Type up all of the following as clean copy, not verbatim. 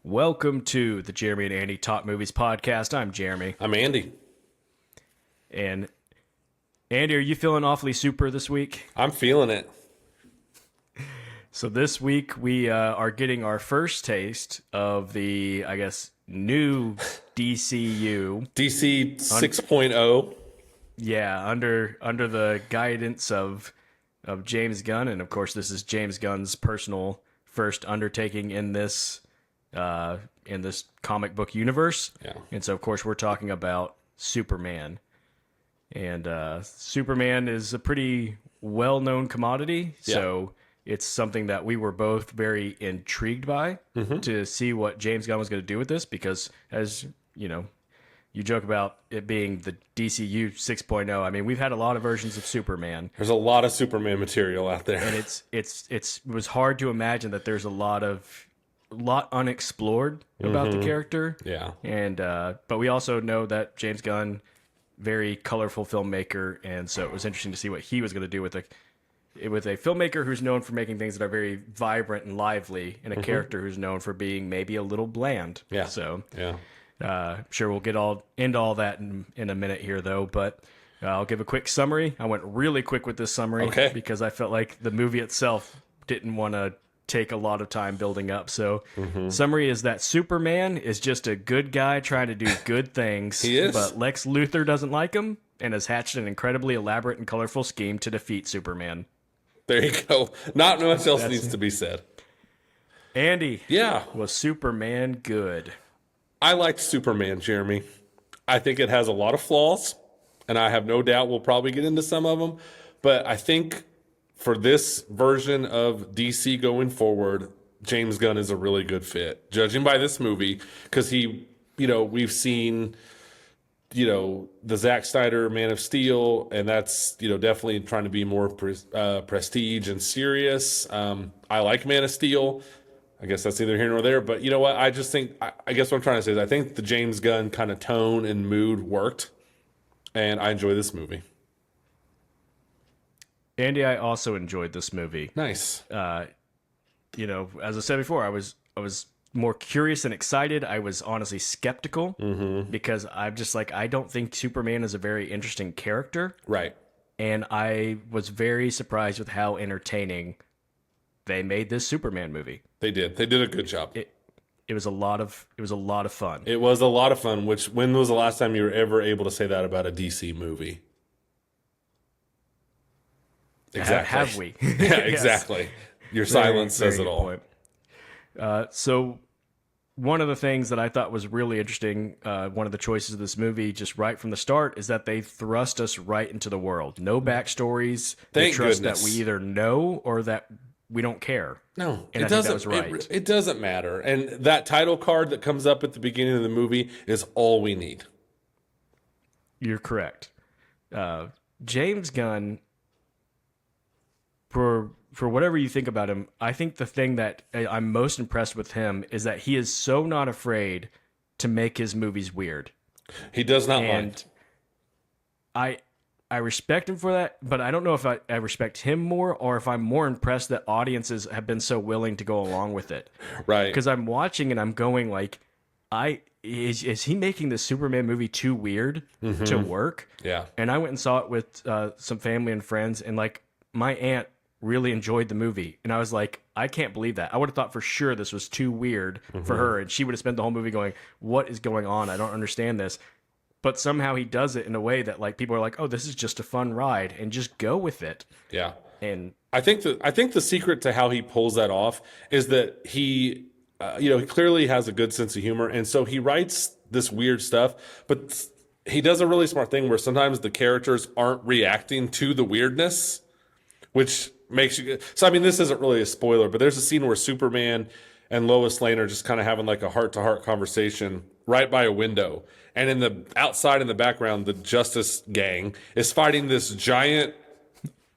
Welcome to the Jeremy and Andy Talk Movies podcast. I'm Jeremy. I'm Andy. And Andy, are you feeling awfully super this week? I'm feeling it. So this week we are getting our first taste of the, new DCU. DC 6.0. Yeah, under the guidance of James Gunn, and of course this is James Gunn's personal first undertaking in this comic book universe. Yeah. And so of course we're talking about Superman. And Superman is a pretty well-known commodity, so it's something that we were both very intrigued by to see what James Gunn was going to do with this, because as you know, you joke about it being the DCU 6.0. I mean, we've had a lot of versions of Superman. There's a lot of Superman material out there. And it was hard to imagine that there's a lot unexplored about the character. Yeah. And but we also know that James Gunn, very colorful filmmaker, and so it was interesting to see what he was going to do with a filmmaker who's known for making things that are very vibrant and lively, and a character who's known for being maybe a little bland. Yeah. So Yeah. Sure, we'll get into all that in a minute here, though. But I'll give a quick summary. I went really quick with this summary because I felt like the movie itself didn't want to take a lot of time building up. So, summary is that Superman is just a good guy trying to do good things. He is. But Lex Luthor doesn't like him and has hatched an incredibly elaborate and colorful scheme to defeat Superman. There you go. Not much else needs to be said. Andy. Yeah. Was Superman good? I liked Superman, Jeremy. I think it has a lot of flaws, and I have no doubt we'll probably get into some of them. But I think for this version of DC going forward, James Gunn is a really good fit, judging by this movie, because we've seen, the Zack Snyder Man of Steel, and that's, definitely trying to be more prestige and serious. I like Man of Steel. I guess that's neither here nor there, but you know what? I just think, I guess what I'm trying to say is I think the James Gunn kind of tone and mood worked, and I enjoy this movie. Andy, I also enjoyed this movie. Nice. As I said before, I was more curious and excited. I was honestly skeptical because I'm just like, I don't think Superman is a very interesting character. Right. And I was very surprised with how entertaining they made this Superman movie. They did a good job. It was a lot of fun. It was a lot of fun. When was the last time you were ever able to say that about a DC movie? Exactly. Have we? Yeah, exactly. Your silence says it all. So one of the things that I thought was really interesting, one of the choices of this movie, just right from the start, is that they thrust us right into the world. No backstories. Thank they trust goodness. that we either know or that we don't care. No, and it I doesn't. Think that was right. It doesn't matter. And that title card that comes up at the beginning of the movie is all we need. You're correct. James Gunn, for whatever you think about him, I think the thing that I'm most impressed with him is that he is so not afraid to make his movies weird. He does not mind. I respect him for that, but I don't know if I respect him more or if I'm more impressed that audiences have been so willing to go along with it. Right. Because I'm watching and I'm going like, is he making this Superman movie too weird to work? Yeah. And I went and saw it with some family and friends, and like my aunt really enjoyed the movie. And I was like, I can't believe that. I would have thought for sure this was too weird for her, and she would have spent the whole movie going, what is going on? I don't understand this. But somehow he does it in a way that like people are like, oh, this is just a fun ride, and just go with it. Yeah. And I think the secret to how he pulls that off is that he clearly has a good sense of humor, and so he writes this weird stuff, but he does a really smart thing where sometimes the characters aren't reacting to the weirdness, which makes you. So I mean, this isn't really a spoiler, but there's a scene where Superman and Lois Lane are just kind of having like a heart-to-heart conversation right by a window. And in the outside in the background, the Justice Gang is fighting this giant,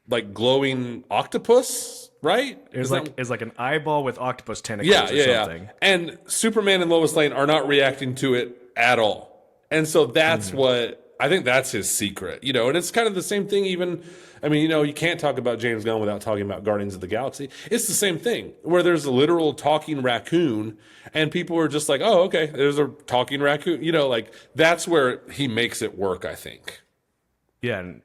like glowing octopus, right? It's like an eyeball with octopus tentacles or something. Yeah. And Superman and Lois Lane are not reacting to it at all. And so that's what I think that's his secret, you know, and it's kind of the same thing. Even, I mean, you know, you can't talk about James Gunn without talking about Guardians of the Galaxy. It's the same thing where there's a literal talking raccoon and people are just like, oh, okay, there's a talking raccoon, you know, like that's where he makes it work, I think. Yeah, and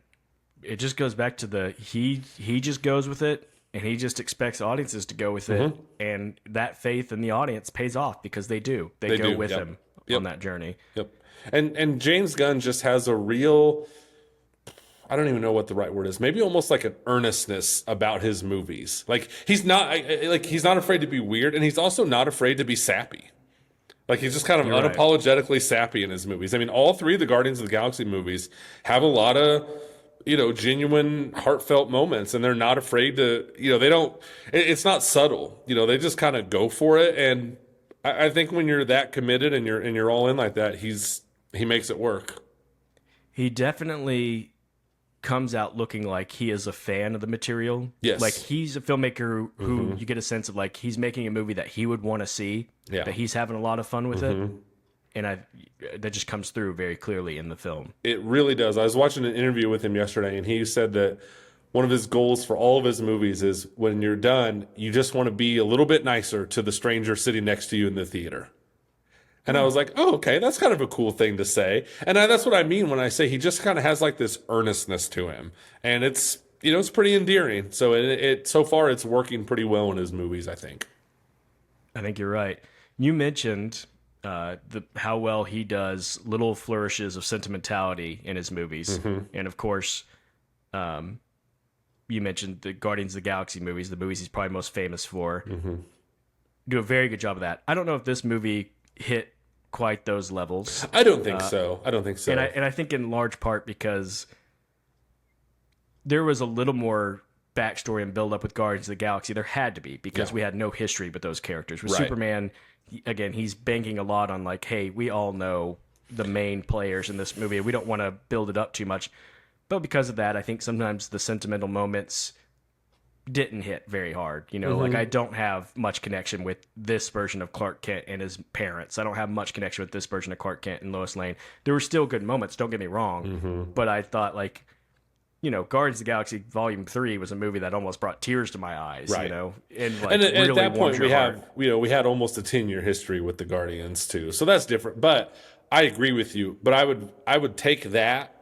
it just goes back to he just goes with it, and he just expects audiences to go with it, and that faith in the audience pays off because they do. They go do, with yep. him Yep. on that journey. Yep. And James Gunn just has a real, I don't even know what the right word is. Maybe almost like an earnestness about his movies. Like he's not he's not afraid to be weird, and he's also not afraid to be sappy. Like he's just kind of You're right. unapologetically sappy in his movies. I mean, all three of the Guardians of the Galaxy movies have a lot of, you know, genuine, heartfelt moments, and they're not afraid to, you know, they don't. It's not subtle. You know, they just kind of go for it. And I think when you're that committed and you're all in like that, he makes it work. He definitely comes out looking like he is a fan of the material. Yes. Like he's a filmmaker who you get a sense of like he's making a movie that he would want to see, Yeah. that he's having a lot of fun with it. And that just comes through very clearly in the film. It really does. I was watching an interview with him yesterday, and he said that one of his goals for all of his movies is when you're done, you just want to be a little bit nicer to the stranger sitting next to you in the theater. And I was like, oh, okay, that's kind of a cool thing to say. And that's what I mean when I say he just kind of has like this earnestness to him. And it's, you know, it's pretty endearing. So it so far it's working pretty well in his movies, I think. I think you're right. You mentioned how well he does little flourishes of sentimentality in his movies. And of course, you mentioned the Guardians of the Galaxy movies, the movies he's probably most famous for. Do a very good job of that. I don't know if this movie hit quite those levels. I don't think so. I don't think so. And I think in large part because there was a little more backstory and build up with Guardians of the Galaxy. There had to be because we had no history with those characters. With Superman, again, he's banking a lot on like, hey, we all know the main players in this movie. We don't want to build it up too much. But because of that, I think sometimes the sentimental moments didn't hit very hard. You know, like I don't have much connection with this version of Clark Kent and his parents. I don't have much connection with this version of Clark Kent and Lois Lane. There were still good moments, don't get me wrong. But I thought like, you know, Guardians of the Galaxy Volume 3 was a movie that almost brought tears to my eyes, you know. And, like, and really at that point we heart. have, you know, we had almost a 10-year history with the Guardians too. So that's different. But I agree with you. But I would take that,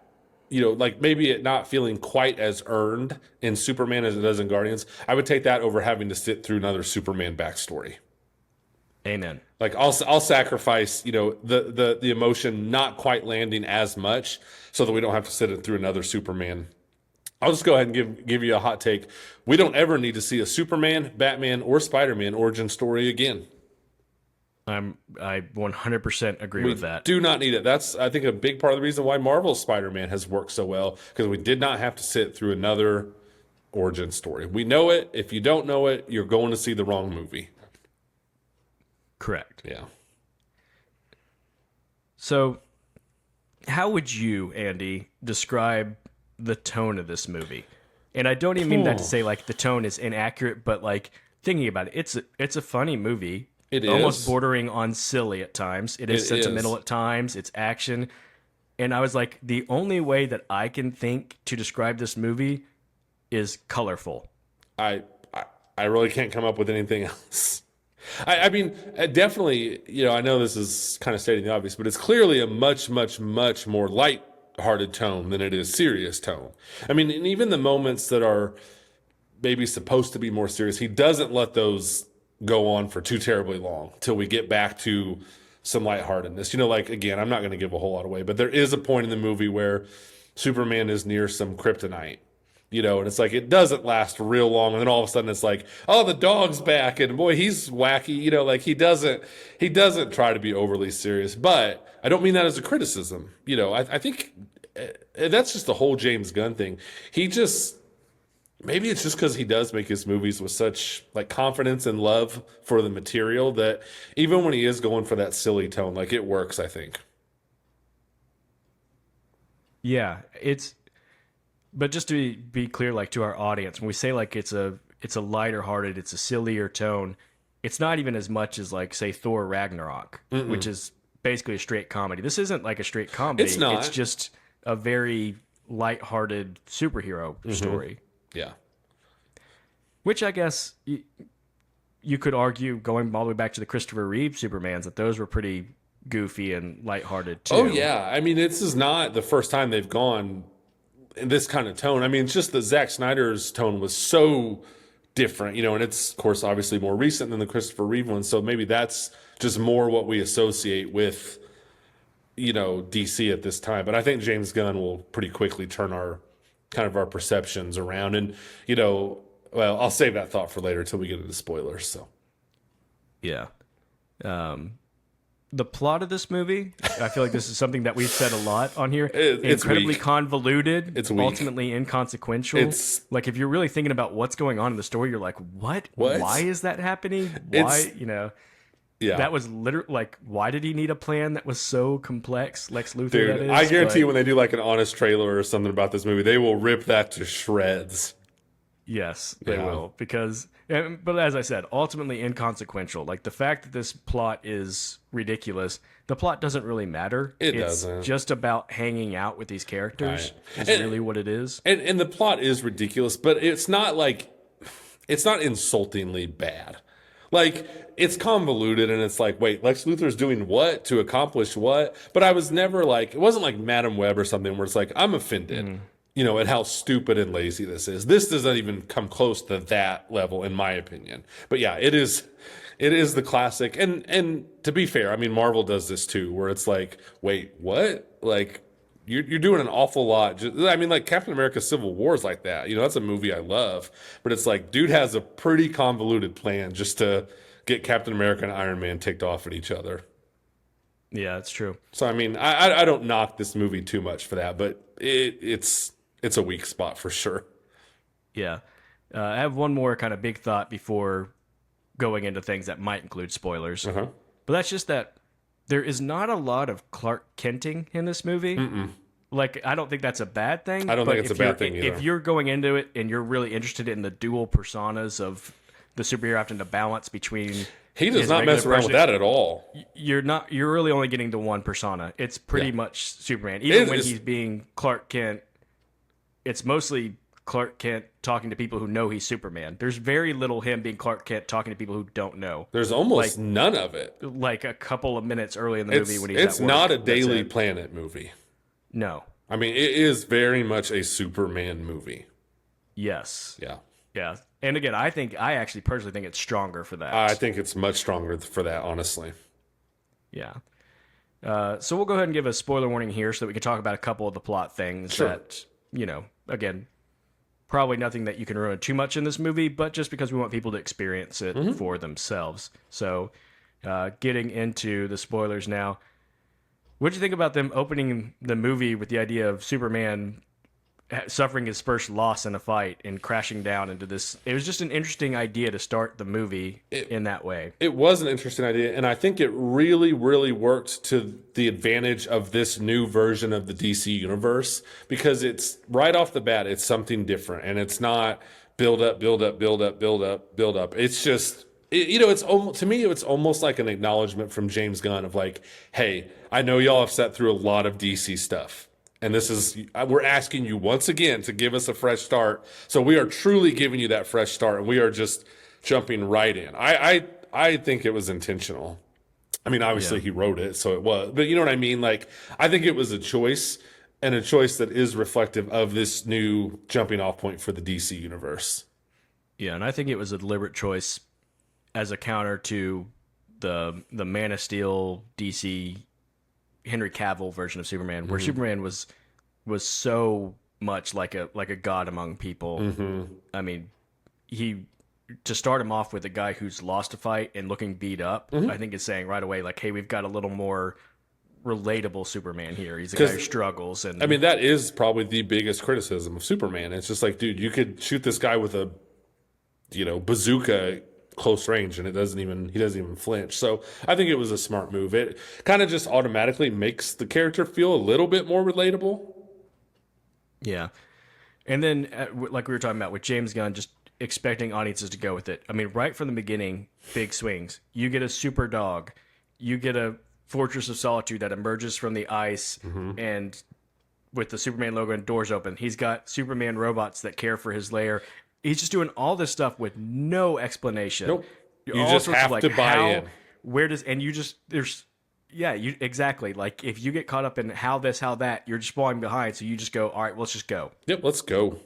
you know, like maybe it not feeling quite as earned in Superman as it does in Guardians. I would take that over having to sit through another Superman backstory. Amen. Like I'll sacrifice, you know, the emotion not quite landing as much so that we don't have to sit it through another Superman. I'll just go ahead and give you a hot take. We don't ever need to see a Superman, Batman, or Spider-Man origin story again. I 100% agree with that. Do not need it. That's, I think, a big part of the reason why Marvel's Spider-Man has worked so well, because we did not have to sit through another origin story. We know it. If you don't know it, you're going to see the wrong movie. Correct. Yeah. So, how would you, Andy, describe the tone of this movie? And I don't even mean that to say like the tone is inaccurate, but like thinking about it, it's a funny movie. It is almost bordering on silly at times. It is sentimental at times. It's action. And I was like, the only way that I can think to describe this movie is colorful. I really can't come up with anything else. I mean, definitely, you know, I know this is kind of stating the obvious, but it's clearly a much, much, much more light-hearted tone than it is serious tone. I mean, and even the moments that are maybe supposed to be more serious, he doesn't let those go on for too terribly long till we get back to some lightheartedness. You know, like, again, I'm not going to give a whole lot away, but there is a point in the movie where Superman is near some kryptonite, you know, and it's like, it doesn't last real long. And then all of a sudden it's like, oh, the dog's back and boy, he's wacky. You know, like he doesn't try to be overly serious, but I don't mean that as a criticism. You know, I think that's just the whole James Gunn thing. He just, maybe it's just because he does make his movies with such like confidence and love for the material that even when he is going for that silly tone, like it works, I think. Yeah, but just to be clear, like to our audience, when we say like it's a lighter hearted, it's a sillier tone, it's not even as much as like say Thor Ragnarok, which is basically a straight comedy. This isn't like a straight comedy. It's not. It's just a very lighthearted superhero story, Yeah. which I guess you could argue, going all the way back to the Christopher Reeve Supermans, that those were pretty goofy and lighthearted too. Oh yeah. I mean, this is not the first time they've gone in this kind of tone. I mean, it's just that Zack Snyder's tone was so different, and it's of course obviously more recent than the Christopher Reeve one. So maybe that's just more what we associate with, DC at this time. But I think James Gunn will pretty quickly turn our perceptions around. And, well, I'll save that thought for later until we get into spoilers. So Yeah. The plot of this movie, I feel like this is something that we've said a lot on here. It's incredibly weak. convoluted. It's weak. Ultimately inconsequential. It's like, if you're really thinking about what's going on in the story, you're like, what? What? Why is that happening? Why? Yeah. That was literally like, why did he need a plan that was so complex? Lex Luthor, Dude, that is. I guarantee you when they do like an honest trailer or something about this movie, they will rip that to shreds. Yes, they Yeah. will. But as I said, ultimately inconsequential. Like, the fact that this plot is ridiculous, the plot doesn't really matter. It It's doesn't. just about hanging out with these characters. Right. Is really what it is. And the plot is ridiculous, but it's not insultingly bad. Like, it's convoluted and it's like, wait, Lex Luthor's doing what to accomplish what? But I was never like, it wasn't like Madam Web or something where it's like, I'm offended, at how stupid and lazy this is. This doesn't even come close to that level, in my opinion. But yeah, it is the classic. And to be fair, I mean, Marvel does this too, where it's like, wait, what? Like, you're doing an awful lot. I mean, like Captain America Civil War is like that. That's a movie I love. But it's like, dude has a pretty convoluted plan just to get Captain America and Iron Man ticked off at each other. Yeah, it's true. So, I mean, I don't knock this movie too much for that, but it's a weak spot for sure. Yeah. I have one more kind of big thought before going into things that might include spoilers. Uh-huh. But that's just that there is not a lot of Clark Kenting in this movie. Like, I don't think that's a bad thing. I don't think it's a bad thing either. If you're going into it and you're really interested in the dual personas of the superhero having to balance between... He does his not regular mess around with that at all. You're really only getting the one persona. It's pretty much Superman. Even when he's being Clark Kent, it's mostly Clark Kent talking to people who know he's Superman. There's very little him being Clark Kent talking to people who don't know. There's almost none of it. Like a couple of minutes early in the movie when he's It's at work. not a Daily Planet movie. No. I mean, it is very much a Superman movie. Yes. Yeah. Yeah. And again, I actually personally think it's stronger for that. I think it's much stronger for that, honestly. Yeah. So we'll go ahead and give a spoiler warning here so that we can talk about a couple of the plot things that, again, probably nothing that you can ruin too much in this movie, but just because we want people to experience it for themselves. So getting into the spoilers now. What do you think about them opening the movie with the idea of Superman suffering his first loss in a fight and crashing down into this? It was just an interesting idea to start the movie in that way. It was an interesting idea, and I think it really, really worked to the advantage of this new version of the DC universe, because it's right off the bat, it's something different, and it's not build up, build up, build up, build up, build up. It's just, it's almost, to me, it's almost like an acknowledgement from James Gunn of like, hey, I know y'all have sat through a lot of DC stuff. And we're asking you once again to give us a fresh start. So we are truly giving you that fresh start, and we are just jumping right in. I think it was intentional. I mean, obviously he wrote it, so it was. But you know what I mean? Like, I think it was a choice, and a choice that is reflective of this new jumping off point for the DC universe. Yeah, and I think it was a deliberate choice as a counter to the Man of Steel DC Henry Cavill version of Superman, where Superman was so much like a god among people. I mean, to start him off with a guy who's lost a fight and looking beat up, I think is saying right away, like, hey, we've got a little more relatable Superman here. He's a guy who struggles. And I mean, that is probably the biggest criticism of Superman. It's just like, dude, you could shoot this guy with a bazooka close range, and he doesn't even flinch. So I think it was a smart move. It kind of just automatically makes the character feel a little bit more relatable. Yeah. And then, like we were talking about with James Gunn, just expecting audiences to go with it. I mean, right from the beginning, big swings. You get a super dog. You get a Fortress of Solitude that emerges from the ice and with the Superman logo and doors open. He's got Superman robots that care for his lair. He's just doing all this stuff with no explanation. Nope. You All just sorts have of, to buy how, in. Where does and you just there's yeah, you exactly. Like if you get caught up in how this, how that, you're just falling behind. So you just go, all right, well, let's just go. Yep, let's go.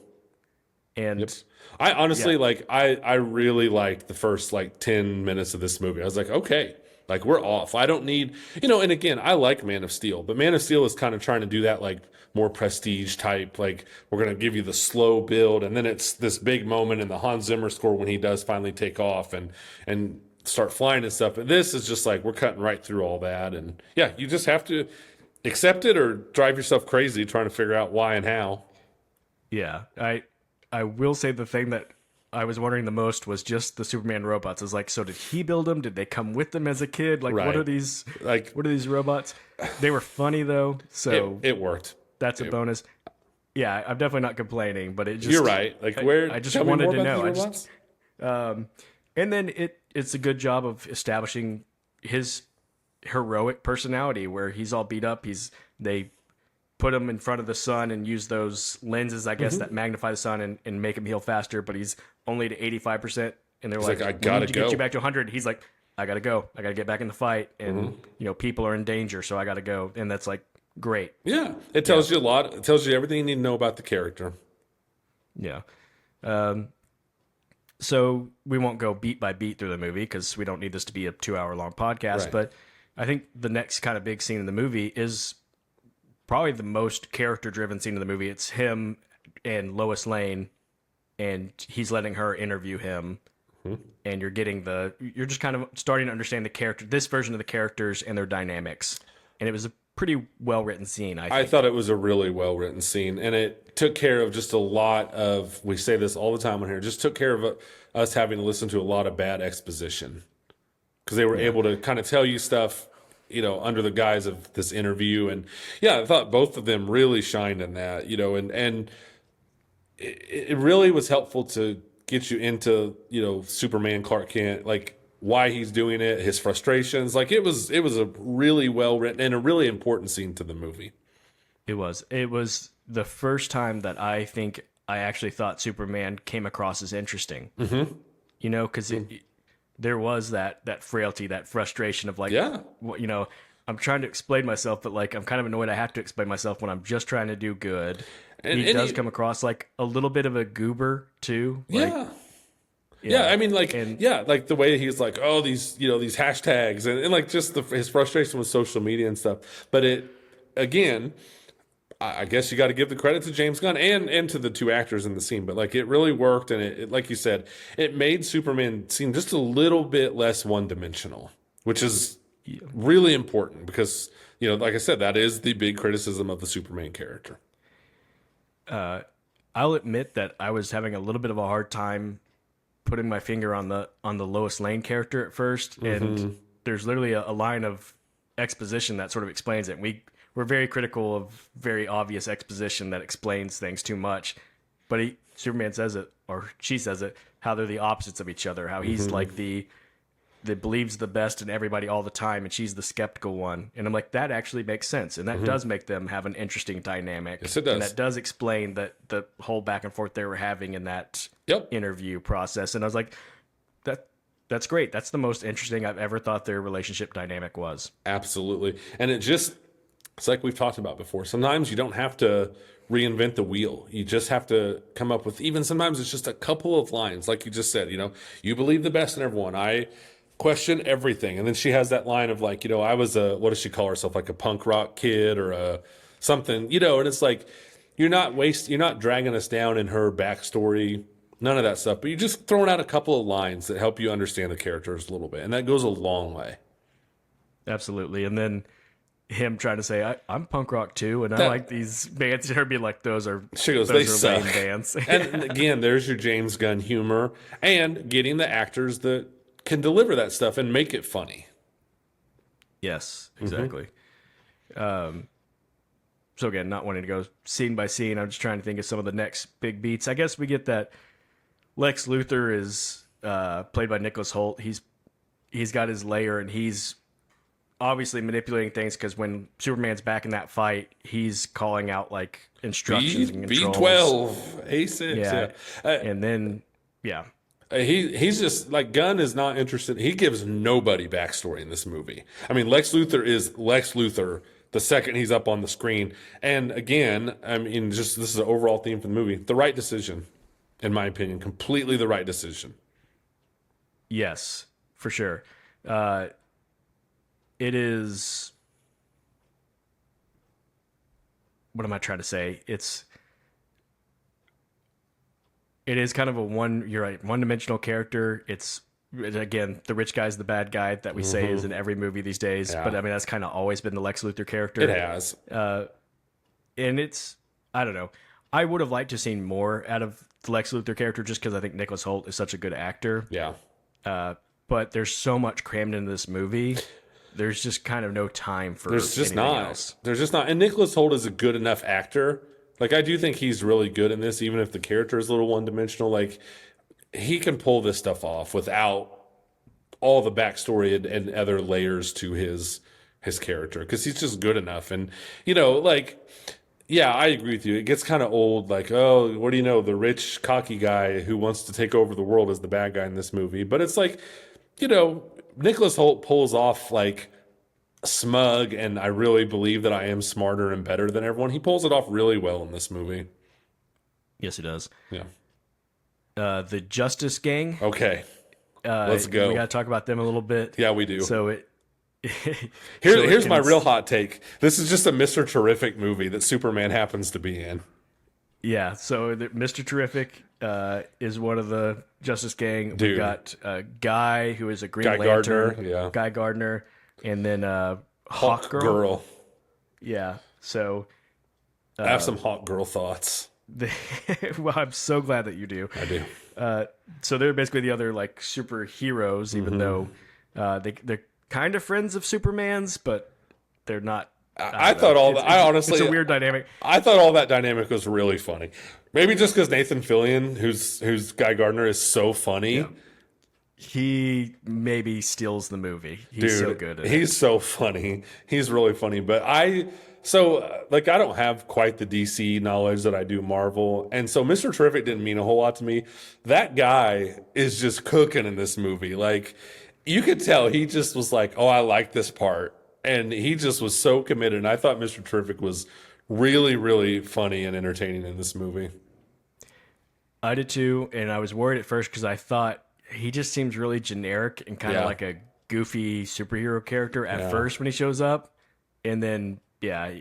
And I honestly I really liked the first like 10 minutes of this movie. I was like, okay, like we're off. I don't need, and again, I like Man of Steel, but Man of Steel is kind of trying to do that like more prestige type, like we're going to give you the slow build and then it's this big moment in the Hans Zimmer score when he does finally take off and start flying and stuff. But this is just like we're cutting right through all that, and yeah, you just have to accept it or drive yourself crazy trying to figure out why and how. yeah, I will say the thing that I was wondering the most was just the Superman robots. Is like, so did he build them? Did they come with them as a kid? Like, Right. what are these? Like, What are these robots? They were funny though, so it worked. that's a bonus. Yeah, I'm definitely not complaining, but it just You're right. Like, where? I just tell me wanted more to about know. these I robots? And then it's a good job of establishing his heroic personality, where he's all beat up. They put him in front of the sun and use those lenses, I guess, that magnify the sun and make him heal faster. But he's only to 85%, and they're like, I "We gotta need to go." get you back to 100." He's like, "I gotta go. I gotta get back in the fight, and people are in danger, so I gotta go." And that's like great. Yeah, it tells you a lot. It tells you everything you need to know about the character. Yeah. So we won't go beat by beat through the movie because we don't need this to be a 2-hour long podcast. Right. But I think the next kind of big scene in the movie is probably the most character driven scene in the movie. It's him and Lois Lane, and he's letting her interview him. And you're just kind of starting to understand this version of the characters and their dynamics. And it was a pretty well written scene, I think. I thought it was a really well written scene, and it took care of just a lot of. We say this all the time on here. Just took care of us having to listen to a lot of bad exposition because they were able to kind of tell you stuff, under the guise of this interview. And yeah, I thought both of them really shined in that, and it really was helpful to get you into, Superman, Clark Kent, like why he's doing it, his frustrations. Like it was a really well written and a really important scene to the movie. It was the first time that I think I actually thought Superman came across as interesting. Mm-hmm. Because there was that frailty, that frustration of like, Yeah. I'm trying to explain myself, but like I'm kind of annoyed I have to explain myself when I'm just trying to do good. And he does come across like a little bit of a goober too. Like, Yeah, I mean, like, like the way he's like, oh, these hashtags and like just his frustration with social media and stuff. But again, I guess you got to give the credit to James Gunn and to the two actors in the scene. But like, it really worked, and it like you said, it made Superman seem just a little bit less one dimensional, which is really important because like I said, that is the big criticism of the Superman character. I'll admit that I was having a little bit of a hard time putting my finger on the Lois Lane character at first, and there's literally a line of exposition that sort of explains it. We're very critical of very obvious exposition that explains things too much, but Superman says it, or she says it, how they're the opposites of each other, how he's like the believes the best in everybody all the time, and she's the skeptical one. And I'm like, that actually makes sense, and that does make them have an interesting dynamic. Yes, it does. And that does explain that the whole back and forth they were having in that interview process. And I was like, that's great. That's the most interesting I've ever thought their relationship dynamic was. Absolutely. And it's like we've talked about before. Sometimes you don't have to reinvent the wheel. You just have to come up with, even sometimes it's just a couple of lines. Like you just said, you believe the best in everyone. I question everything. And then she has that line of like, I was what does she call herself? Like a punk rock kid or something, and it's like, you're not dragging us down in her backstory, none of that stuff, but you're just throwing out a couple of lines that help you understand the characters a little bit. And that goes a long way. Absolutely. And then him trying to say, I'm punk rock too, and I like these bands, and her being like, she goes, they suck. Lame bands. And again, there's your James Gunn humor and getting the actors that can deliver that stuff and make it funny. Yes, exactly. So again, not wanting to go scene by scene, I'm just trying to think of some of the next big beats. I guess we get that Lex Luthor is played by Nicholas Hoult. He's got his lair, and he's obviously manipulating things because when Superman's back in that fight, he's calling out like instructions and controls. B12, A6, Yeah, yeah. and then yeah, He's just like Gunn is not interested. He gives nobody backstory in this movie. I mean, Lex Luthor is Lex Luthor the second he's up on the screen. And again, I mean, just this is an overall theme for the movie. The right decision, in my opinion, completely the right decision. yes, for sure. It is. What am I trying to say? It is kind of a you're right, one-dimensional character. It's again the rich guy's the bad guy that we say is in every movie these days. Yeah. But I mean that's kind of always been the Lex Luthor character. It has. And it's I don't know. I would have liked to seen more out of the Lex Luthor character just because I think Nicholas Hoult is such a good actor. Yeah. But there's so much crammed into this movie. There's just kind of no time for There's just anything not. else. There's just not. And Nicholas Hoult is a good enough actor. Like, I do think he's really good in this, even if the character is a little one dimensional. Like, he can pull this stuff off without all the backstory and other layers to his character because he's just good enough. And, you know, like, yeah, I agree with you. It gets kind of old. Like, oh, what do you know? The rich, cocky guy who wants to take over the world is the bad guy in this movie. But it's like, you know, Nicholas Hoult pulls off like smug and I really believe that I am smarter and better than everyone. He pulls it off really well in this movie. Yes, it does. Yeah. The Justice Gang. Okay. Let's go. We got to talk about them a little bit. Yeah, we do. So it. Here's my real hot take. This is just a Mr. Terrific movie that Superman happens to be in. Yeah. So Mr. Terrific is one of the Justice Gang. Dude. We got a Guy who is a Green Guy Lantern. Gardner, yeah. Guy Gardner, and then Hawk Girl. Yeah. So. I have some Hawk Girl thoughts. Well, I'm so glad that you do. I do. So they're basically the other like superheroes, even though they're kind of friends of Superman's, but they're not. I thought all that. I honestly, it's a weird dynamic. I thought all that dynamic was really funny. Maybe just because Nathan Fillion, who's Guy Gardner, is so funny. Yeah. He maybe steals the movie. He's Dude, so good at it. he's so funny. He's really funny. But I don't have quite the DC knowledge that I do Marvel. And so Mr. Terrific didn't mean a whole lot to me. That guy is just cooking in this movie. Like, you could tell he just was like, oh, I like this part. And he just was so committed. And I thought Mr. Terrific was really, really funny and entertaining in this movie. I did too, and I was worried at first because I thought he just seems really generic and kind of like a goofy superhero character at first when he shows up. And then, yeah,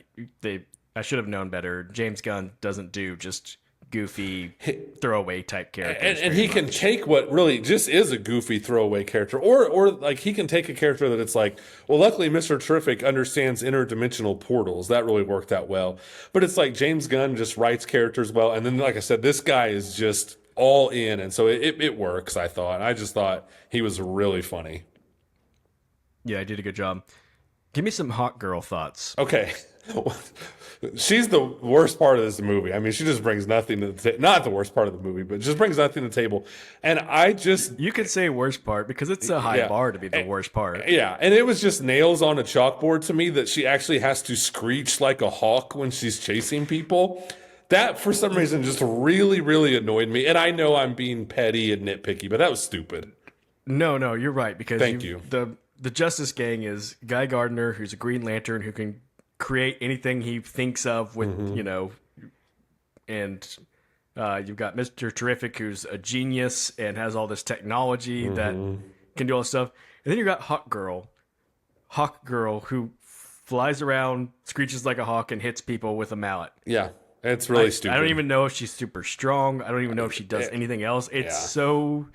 I should have known better. James Gunn doesn't do just goofy throwaway type characters. And he can take what really just is a goofy throwaway character, or like he can take a character that it's like, well, luckily Mr. Terrific understands interdimensional portals. That really worked out well. But it's like James Gunn just writes characters well. And then, like I said, this guy is just all in. And so it works, I thought. I just thought he was really funny. Yeah, I did a good job. Give me some Hawk Girl thoughts. Okay. She's the worst part of this movie. I mean, she just brings nothing to the table. Not the worst part of the movie, but just brings nothing to the table. And I just... You could say worst part because it's a high bar to be the worst part. Yeah, and it was just nails on a chalkboard to me that she actually has to screech like a hawk when she's chasing people. That, for some reason, just really, really annoyed me. And I know I'm being petty and nitpicky, but that was stupid. No, you're right. Because Thank you. The Justice Gang is Guy Gardner, who's a Green Lantern who can create anything he thinks of with, you know, and you've got Mr. Terrific, who's a genius and has all this technology that can do all this stuff. And then you got Hawk Girl, who flies around, screeches like a hawk, and hits people with a mallet. Yeah, it's really stupid. I don't even know if she's super strong. I don't even know if she does anything else. It's so...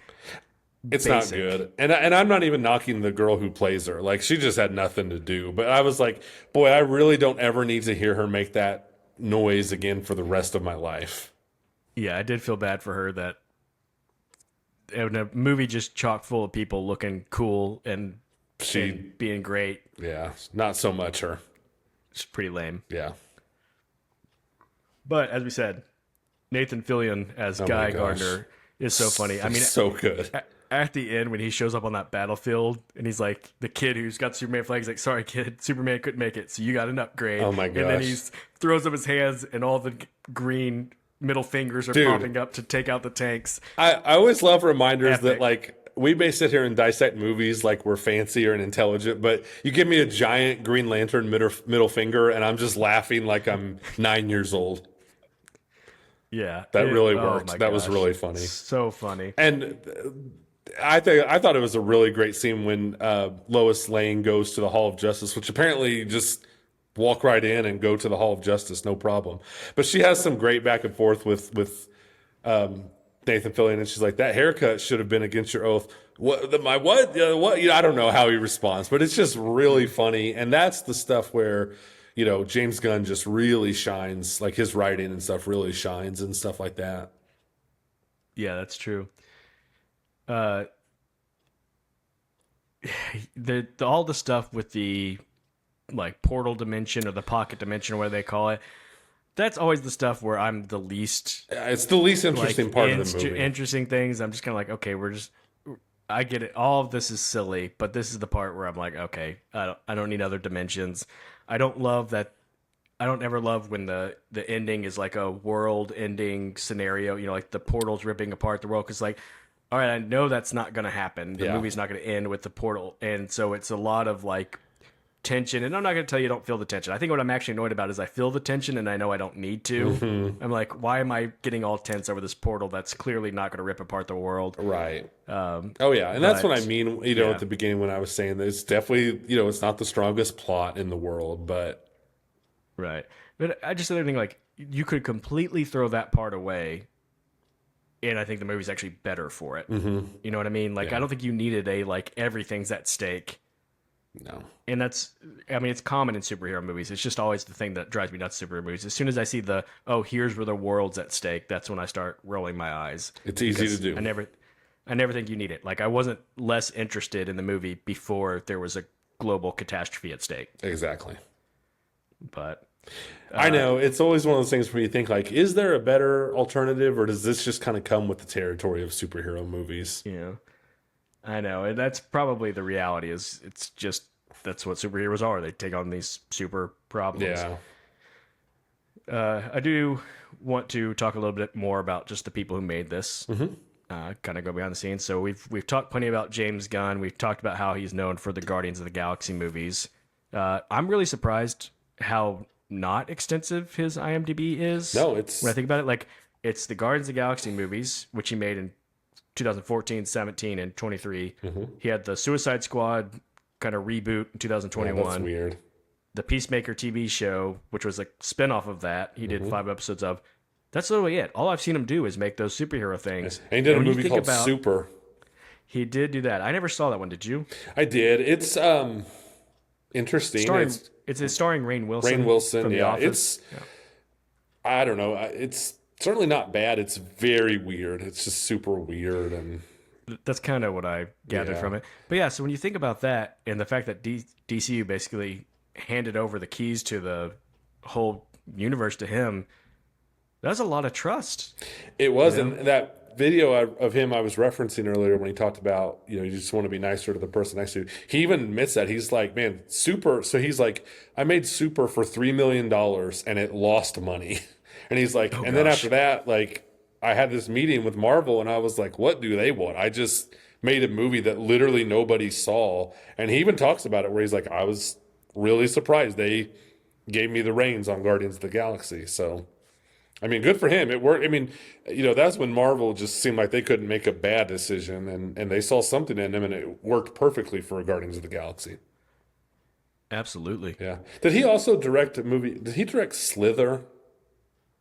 It's basic. not good. And I'm not even knocking the girl who plays her. Like, she just had nothing to do. But I was like, boy, I really don't ever need to hear her make that noise again for the rest of my life. Yeah, I did feel bad for her that in a movie just chock full of people looking cool and being great. Yeah, not so much her. It's pretty lame. Yeah. But as we said, Nathan Fillion as Guy Gardner is so funny. I mean, so good. at the end when he shows up on that battlefield and he's like the kid who's got Superman flag. He's like, sorry kid, Superman couldn't make it, so you got an upgrade. Oh my And then he gosh. throws up his hands and all the green middle fingers are Dude. popping up to take out the tanks. I always love reminders that Epic. like we may sit here and dissect movies like we're fancier and intelligent, but you give me a giant Green Lantern middle finger and I'm just laughing like I'm 9 years old. Yeah, That really oh worked. my That was gosh. really funny. So funny. And I thought it was a really great scene when Lois Lane goes to the Hall of Justice, which apparently you just walk right in and go to the Hall of Justice, no problem. But she has some great back and forth with Nathan Fillion, and she's like, "That haircut should have been against your oath." My what? What? I don't know how he responds, but it's just really funny, and that's the stuff where James Gunn just really shines, like his writing and stuff really shines and stuff like that. Yeah, that's true. Uh, all the stuff with the like portal dimension or the pocket dimension, or whatever they call it. That's always the stuff where I'm the least It's the least interesting part of the movie. interesting things. I'm just kind of like, okay, I get it. All of this is silly, but this is the part where I'm like, okay, I don't need other dimensions. I don't love that. I don't ever love when the ending is like a world ending scenario, like the portal's ripping apart the world. Cause like, all right, I know that's not going to happen. The movie's not going to end with the portal. And so it's a lot of like tension. And I'm not going to tell you don't feel the tension. I think what I'm actually annoyed about is I feel the tension and I know I don't need to. I'm like, why am I getting all tense over this portal that's clearly not going to rip apart the world? Right. Oh yeah, and that's what I mean. yeah. At the beginning when I was saying that it's definitely it's not the strongest plot in the world, but Right. But I just think like you could completely throw that part away, and I think the movie's actually better for it. You know what I mean? Like I don't think you needed a like everything's at stake. no. And it's common in superhero movies. It's just always the thing that drives me nuts in superhero movies. As soon as I see here's where the world's at stake, that's when I start rolling my eyes. It's easy to do. I never think you need it. Like I wasn't less interested in the movie before there was a global catastrophe at stake. Exactly. But I know it's always one of those things where you think like, is there a better alternative, or does this just kind of come with the territory of superhero movies? I know, and that's probably the reality. Is it's just that's what superheroes are. They take on these super problems. Yeah. I do want to talk a little bit more about just the people who made this. Kind of go behind the scenes. So we've talked plenty about James Gunn. We've talked about how he's known for the Guardians of the Galaxy movies. I'm really surprised how not extensive his IMDb is. No, it's when I think about it, like it's the Guardians of the Galaxy movies, which he made in 2014, 17, and 23. He had the Suicide Squad kind of reboot in 2021. that's weird. The Peacemaker TV show, which was a spinoff of that, he did 5 episodes of. That's literally it. All I've seen him do is make those superhero things. And he did a when you movie think called Super. He did do that. I never saw that one. Did you? I did. It's interesting. It's starring Rainn Wilson. Rainn Wilson, from The yeah. Office. I don't know. It's certainly not bad. It's very weird. It's just super weird, and That's kind of what I gathered from it. But yeah, so when you think about that and the fact that DCU basically handed over the keys to the whole universe to him, that's a lot of trust. it was. And that video of him I was referencing earlier when he talked about you just want to be nicer to the person next to you. He even admits that he's like, man, Super. So he's like, I made Super for $3 million and it lost money, and he's like, and then after that, like, I had this meeting with Marvel and I was like, what do they want? I just made a movie that literally nobody saw. And he even talks about it where he's like, I was really surprised they gave me the reins on Guardians of the Galaxy. So, I mean, good for him. It worked. I mean, that's when Marvel just seemed like they couldn't make a bad decision, and they saw something in him and it worked perfectly for Guardians of the Galaxy. Absolutely. Yeah. Did he also direct a movie? Did he direct Slither?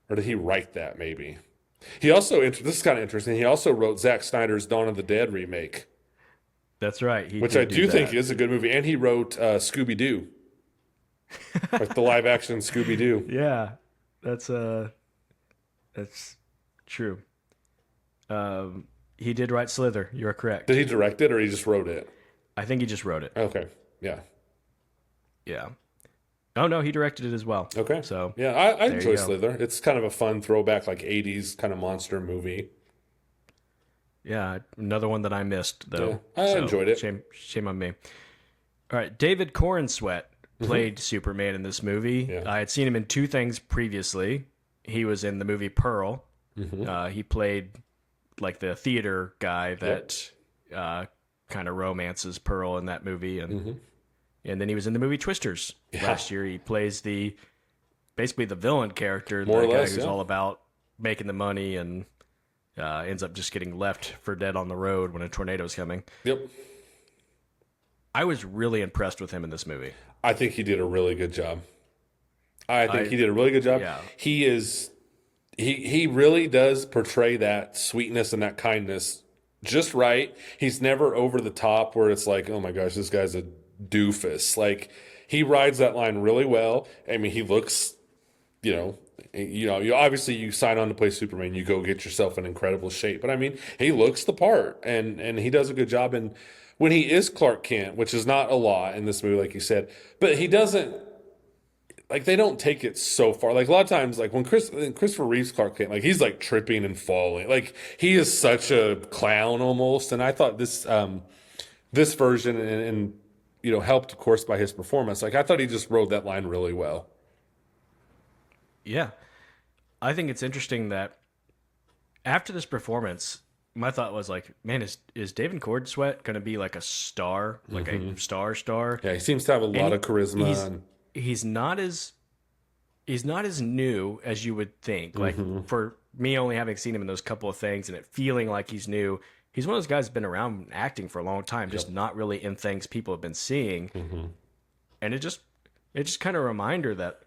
Or did he write that maybe? He also, this is kind of interesting, he also wrote Zack Snyder's Dawn of the Dead remake. That's right. Which I do think is a good movie. And he wrote Scooby-Doo. Like the live action Scooby-Doo. Yeah, that's true. He did write Slither. You're correct. Did he direct it or he just wrote it? I think he just wrote it. Okay. Yeah. Yeah. Oh no, he directed it as well. Okay. So yeah, I there enjoy you go. Slither. It's kind of a fun throwback, like 80s kind of monster movie. Yeah, another one that I missed though. Yeah, I So enjoyed it. shame on me. All right, David Cornsweet played Superman in this movie. Yeah. I had seen him in two things previously. He was in the movie Pearl. He played like the theater guy Yep. that kind of romances Pearl in that movie, and then he was in the movie Twisters last year. He plays the basically the villain character, More the or guy less, who's yeah. all about making the money and ends up just getting left for dead on the road when a tornado's coming. Yep. I was really impressed with him in this movie. I think he did a really good job. I think I he did a really good job. yeah. He really does portray that sweetness and that kindness just right. He's never over the top where it's like, oh my gosh, this guy's a doofus. Like he rides that line really well. I mean, he looks, you obviously you sign on to play Superman, you go get yourself in incredible shape. But I mean, he looks the part and he does a good job. And when he is Clark Kent, which is not a lot in this movie, like you said, but he doesn't like they don't take it so far. Like a lot of times, like when Christopher Reeves Clark Kent, like he's like tripping and falling. Like he is such a clown almost. And I thought this version and helped of course by his performance. Like I thought he just rode that line really well. Yeah. I think it's interesting that after this performance, my thought was like, man, is David Cornsweet going to be like a star, like a star? Yeah, he seems to have a lot of charisma. He's And he's not as he's not as new as you would think. Like for me, only having seen him in those couple of things and it feeling like he's new, he's one of those guys who's been around acting for a long time, just not really in things people have been seeing. And it's just kind of a reminder that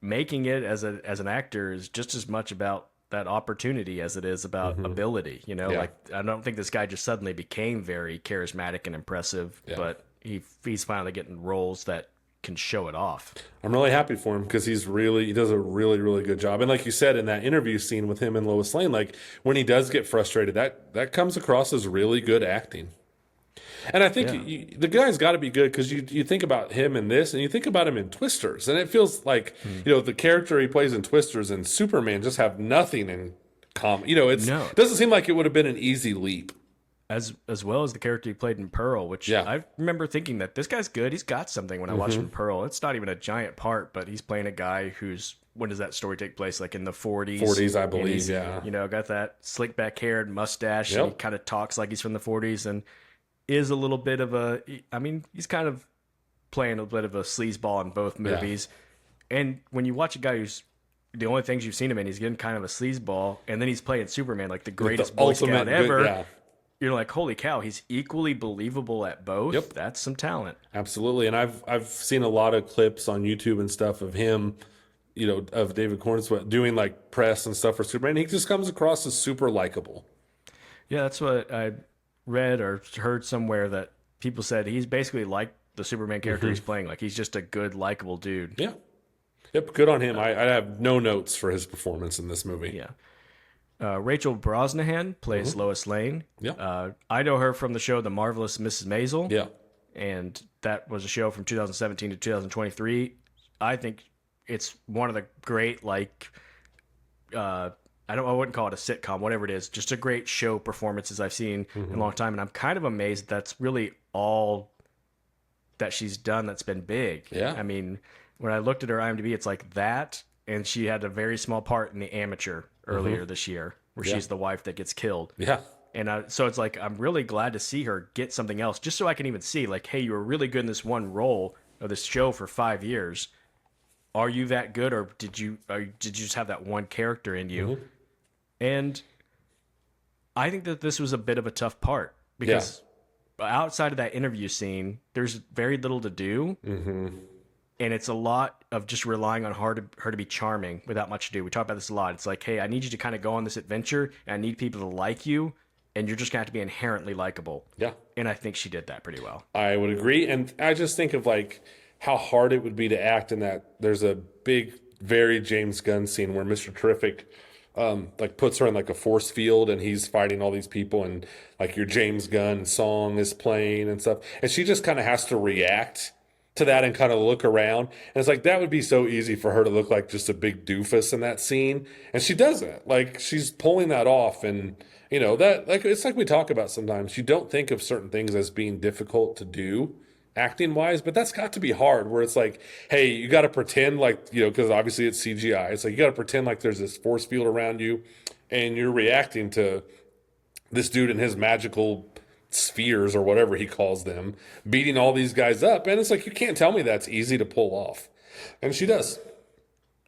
making it as an actor is just as much about that opportunity as it is about ability. Yeah. Like I don't think this guy just suddenly became very charismatic and impressive, but he's finally getting roles that can show it off. I'm really happy for him because he does a really, really good job. And like you said, in that interview scene with him and Lois Lane, like when he does get frustrated, that comes across as really good acting. And I think the guy's got to be good because you think about him in this and you think about him in Twisters. And it feels like, the character he plays in Twisters and Superman just have nothing in common. It doesn't seem like it would have been an easy leap. As well as the character he played in Pearl, which I remember thinking that this guy's good. He's got something when I watched him in Pearl. It's not even a giant part, but he's playing a guy who's, when does that story take place? Like in the 40s? 40s, I And believe, he's, yeah. Got that slick back hair and mustache. And he kind of talks like he's from the 40s and is a little bit of he's kind of playing a bit of a sleazeball in both movies. And when you watch a guy who's the only things you've seen him in, he's getting kind of a sleazeball, and then he's playing Superman, like the greatest Boy Scout ever. You're like, holy cow, he's equally believable at both. Yep. That's some talent. Absolutely. And I've seen a lot of clips on YouTube and stuff of him, of David Cornsweet doing like press and stuff for Superman. He just comes across as super likable. Yeah, that's what I read or heard somewhere, that people said he's basically like the Superman character he's playing. Like he's just a good, likable dude. Yeah. Yep. Good on him. I have no notes for his performance in this movie. Yeah. Rachel Brosnahan plays Lois Lane. Yeah. I know her from the show The Marvelous Mrs. Maisel. Yeah. And that was a show from 2017 to 2023. I think it's one of the great, I wouldn't call it a sitcom, whatever it is, just a great show performances I've seen in a long time. And I'm kind of amazed that's really all that she's done that's been big. Yeah. I mean, when I looked at her IMDb, it's like that, and she had a very small part in The Amateur earlier this year, where she's the wife that gets killed. Yeah. And so it's like, I'm really glad to see her get something else, just so I can even see, like, hey, you were really good in this one role of this show for 5 years. Are you that good, or did you just have that one character in you? And I think that this was a bit of a tough part because outside of that interview scene, there's very little to do. And it's a lot of just relying on her to be charming without much to do. We talk about this a lot. It's like, hey, I need you to kind of go on this adventure, and I need people to like you, and you're just going to have to be inherently likable. Yeah. And I think she did that pretty well. I would agree. And I just think of like how hard it would be to act in that. There's a big, very James Gunn scene where Mr. Terrific like puts her in like a force field and he's fighting all these people, and like your James Gunn song is playing and stuff. And she just kind of has to react to that and kind of look around. And it's like that would be so easy for her to look like just a big doofus in that scene. And she doesn't. Like she's pulling that off. And you know, that like it's like we talk about sometimes. You don't think of certain things as being difficult to do acting wise, but that's got to be hard where it's like, hey, you got to pretend like, you know, because obviously it's CGI. It's like you got to pretend like there's this force field around you and you're reacting to this dude and his magical spheres or whatever he calls them beating all these guys up. And it's like, you can't tell me that's easy to pull off. And she does.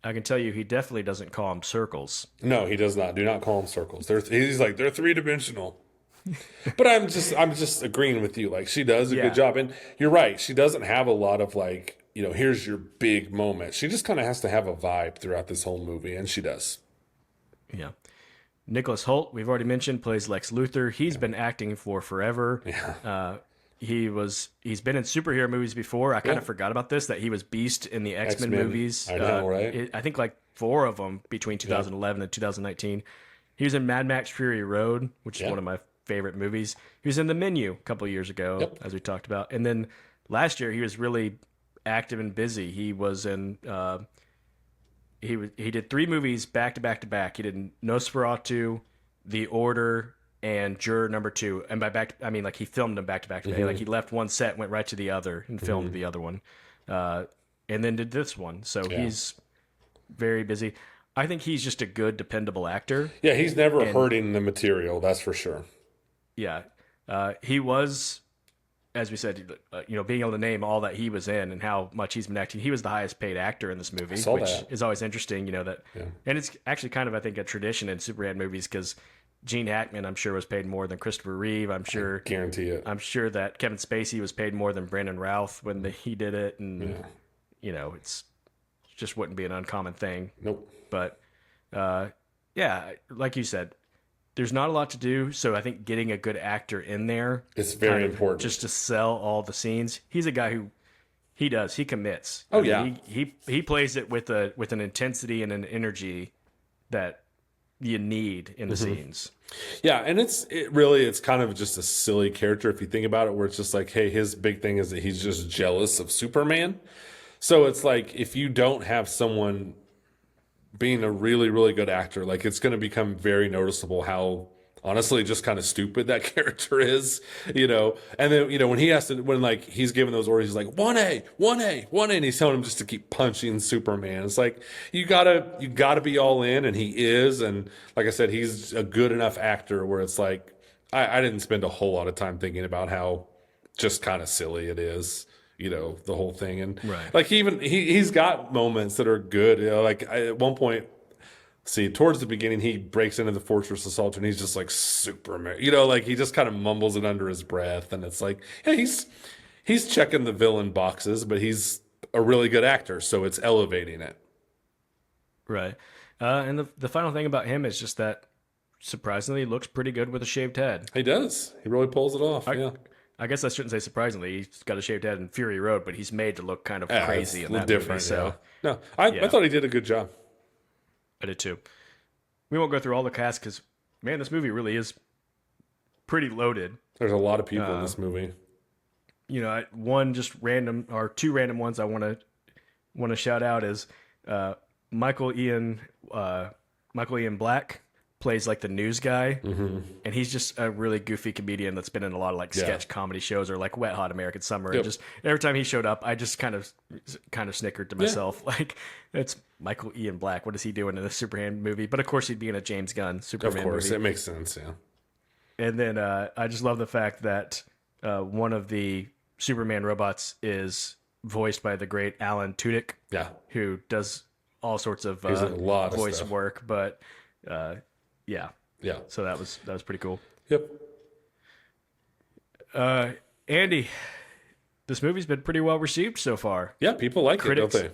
I can tell you, he definitely doesn't call them circles. No, he does not. Do not call them circles. He's like, they're three-dimensional. But I'm just agreeing with you. Like she does a good job. And you're right. She doesn't have a lot of like, you know, here's your big moment. She just kind of has to have a vibe throughout this whole movie. And she does. Yeah. Nicholas Hoult, we've already mentioned, plays Lex Luthor. He's been acting for forever. Yeah. He's been in superhero movies before. I kind of forgot about this, that he was Beast in the X-Men movies. I know, right? I think like 4 of them between 2011 and 2019. He was in Mad Max Fury Road, which is one of my favorite movies. He was in The Menu a couple of years ago, as we talked about. And then last year he was really active and busy. He was in he did 3 movies back to back to back. He did Nosferatu, The Order, and Juror Number 2. And by back, I mean like he filmed them back to back to back. Like he left one set, went right to the other, and filmed the other one, and then did this one. So he's very busy. I think he's just a good, dependable actor. Yeah, he's never hurting the material. That's for sure. Yeah, he was, as we said, you know, being able to name all that he was in and how much he's been acting. He was the highest paid actor in this movie, which is always interesting. You know that, and it's actually kind of I think a tradition in superhero movies because Gene Hackman, I'm sure, was paid more than Christopher Reeve. I guarantee it. I'm sure that Kevin Spacey was paid more than Brandon Routh when he did it, and you know, it just wouldn't be an uncommon thing. Nope. But yeah, like you said, there's not a lot to do, so I think getting a good actor in there is very important. Just to sell all the scenes. He's a guy who he commits. Oh, I mean, he plays it with an intensity and an energy that you need in the scenes. Yeah, and it's kind of just a silly character if you think about it, where it's just like, hey, his big thing is that he's just jealous of Superman. So it's like if you don't have someone being a really, really good actor, like it's going to become very noticeable how honestly just kind of stupid that character is, you know. And then, you know, when like he's giving those orders, he's like 1A, 1A, 1A, and he's telling him just to keep punching Superman. It's like you gotta be all in, and he is. And like I said, he's a good enough actor where it's like I didn't spend a whole lot of time thinking about how just kind of silly it is, you know, the whole thing. And like he's got moments that are good, you know. Like at one point, towards the beginning, he breaks into the Fortress Assault and he's just like Superman, you know, like he just kind of mumbles it under his breath, and it's like, yeah, he's checking the villain boxes, but he's a really good actor, so it's elevating it. Right. And the final thing about him is just that surprisingly he looks pretty good with a shaved head. He does. He really pulls it off. I guess I shouldn't say surprisingly. He's got a shaved head in Fury Road, but he's made to look kind of crazy in that movie. So no, I thought he did a good job. I did too. We won't go through all the cast because, man, this movie really is pretty loaded. There's a lot of people in this movie. You know, two random ones I want to shout out is Michael Ian Black plays like the news guy, and he's just a really goofy comedian that's been in a lot of like sketch comedy shows or like Wet Hot American Summer. And just every time he showed up, I just kind of snickered to myself, like, it's Michael Ian Black. What is he doing in a Superman movie? But of course, he'd be in a James Gunn Superman movie. Of course, it makes sense. Yeah. And then I just love the fact that one of the Superman robots is voiced by the great Alan Tudyk, who does all sorts of voice work, but. Yeah. So that was pretty cool. Yep. Andy, this movie's been pretty well received so far. Yeah, people like it, don't they?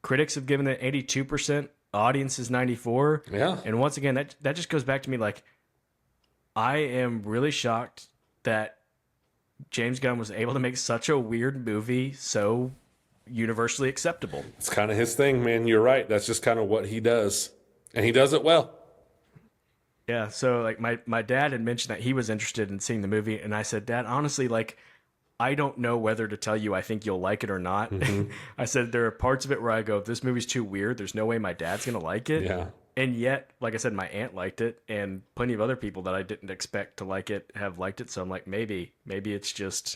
Critics have given it 82%. Audience is 94%. Yeah. And once again, that just goes back to me like, I am really shocked that James Gunn was able to make such a weird movie so universally acceptable. It's kind of his thing, man. You're right. That's just kind of what he does. And he does it well. Yeah, so like my dad had mentioned that he was interested in seeing the movie, and I said, Dad, honestly, like I don't know whether to tell you I think you'll like it or not. I said there are parts of it where I go, if this movie's too weird, there's no way my dad's gonna like it. Yeah. And yet, like I said, my aunt liked it, and plenty of other people that I didn't expect to like it have liked it. So I'm like, maybe it's just,